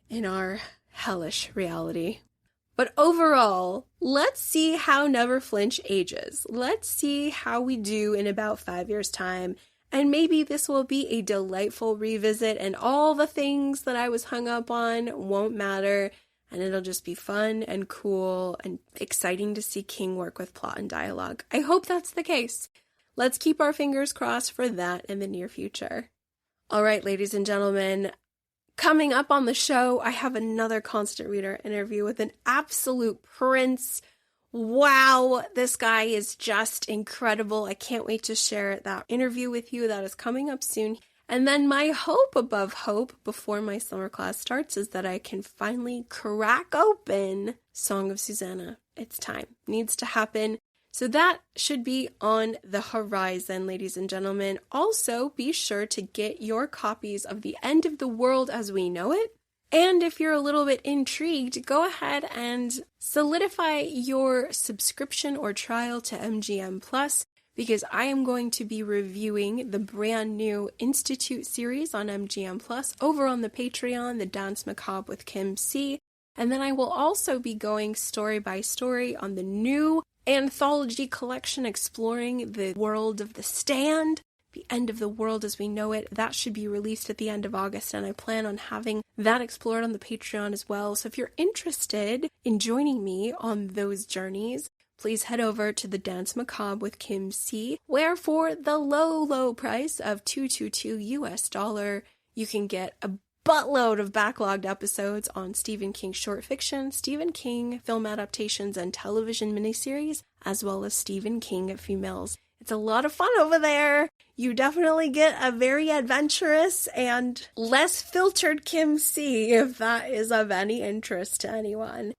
in our hellish reality. But overall, let's see how Never Flinch ages. Let's see how we do in about 5 years' time. And maybe this will be a delightful revisit and all the things that I was hung up on won't matter. And it'll just be fun and cool and exciting to see King work with plot and dialogue. I hope that's the case. Let's keep our fingers crossed for that in the near future. All right, ladies and gentlemen, Coming up on the show, I have another Constant Reader interview with an absolute prince. Wow, this guy is just incredible. I can't wait to share that interview with you. That is coming up soon. And then my hope above hope before my summer class starts is that I can finally crack open Song of Susannah. It's time. Needs to happen. So that should be on the horizon, ladies and gentlemen. Also, be sure to get your copies of The End of the World as We Know It. And if you're a little bit intrigued, go ahead and solidify your subscription or trial to MGM Plus, because I am going to be reviewing the brand new Institute series on MGM Plus over on the Patreon, The Dance Macabre with Kim C. And then I will also be going story by story on the new anthology collection exploring the world of The Stand, The End of the World as We Know It. That should be released at the end of August, and I plan on having that explored on the Patreon as well. So if you're interested in joining me on those journeys, please head over to The Dance Macabre with Kim C, where for the low price of $222 US, you can get a buttload of backlogged episodes on Stephen King short fiction, Stephen King film adaptations and television miniseries, as well as Stephen King females. It's a lot of fun over there. You definitely get a very adventurous and less filtered Kim C, if that is of any interest to anyone.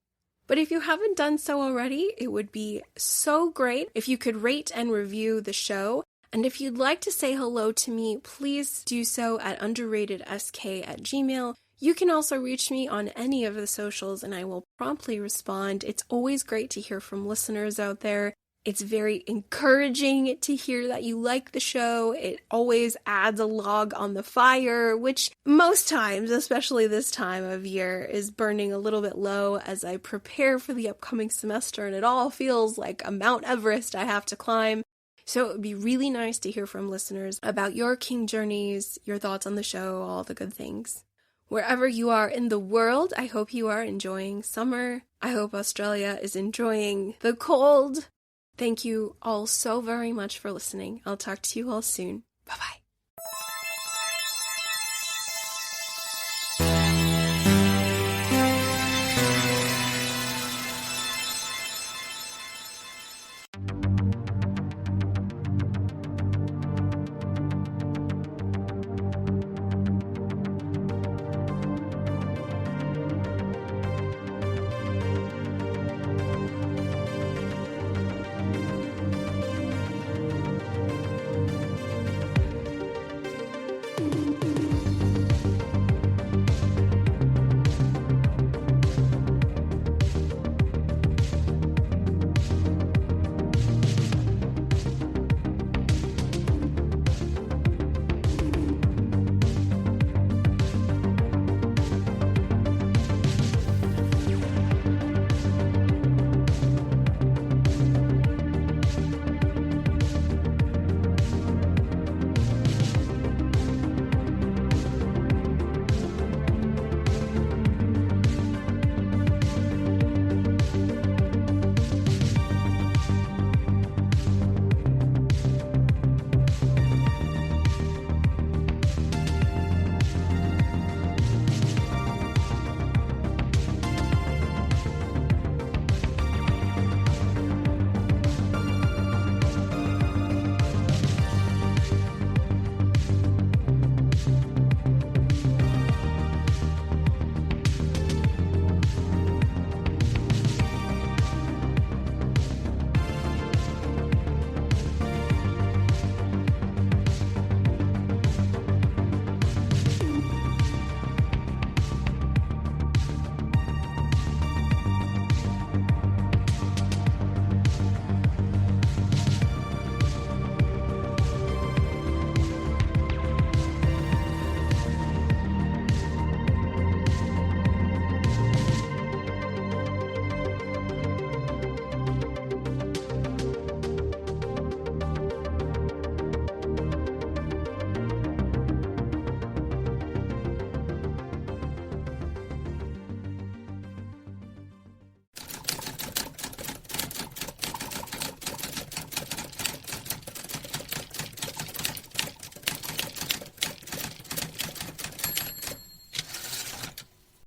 But if you haven't done so already, it would be so great if you could rate and review the show. And if you'd like to say hello to me, please do so at UnderratedSK@gmail.com. You can also reach me on any of the socials and I will promptly respond. It's always great to hear from listeners out there. It's very encouraging to hear that you like the show. It always adds a log on the fire, which most times, especially this time of year, is burning a little bit low as I prepare for the upcoming semester, and it all feels like a Mount Everest I have to climb. So it would be really nice to hear from listeners about your King journeys, your thoughts on the show, all the good things. Wherever you are in the world, I hope you are enjoying summer. I hope Australia is enjoying the cold. Thank you all so very much for listening. I'll talk to you all soon. Bye-bye.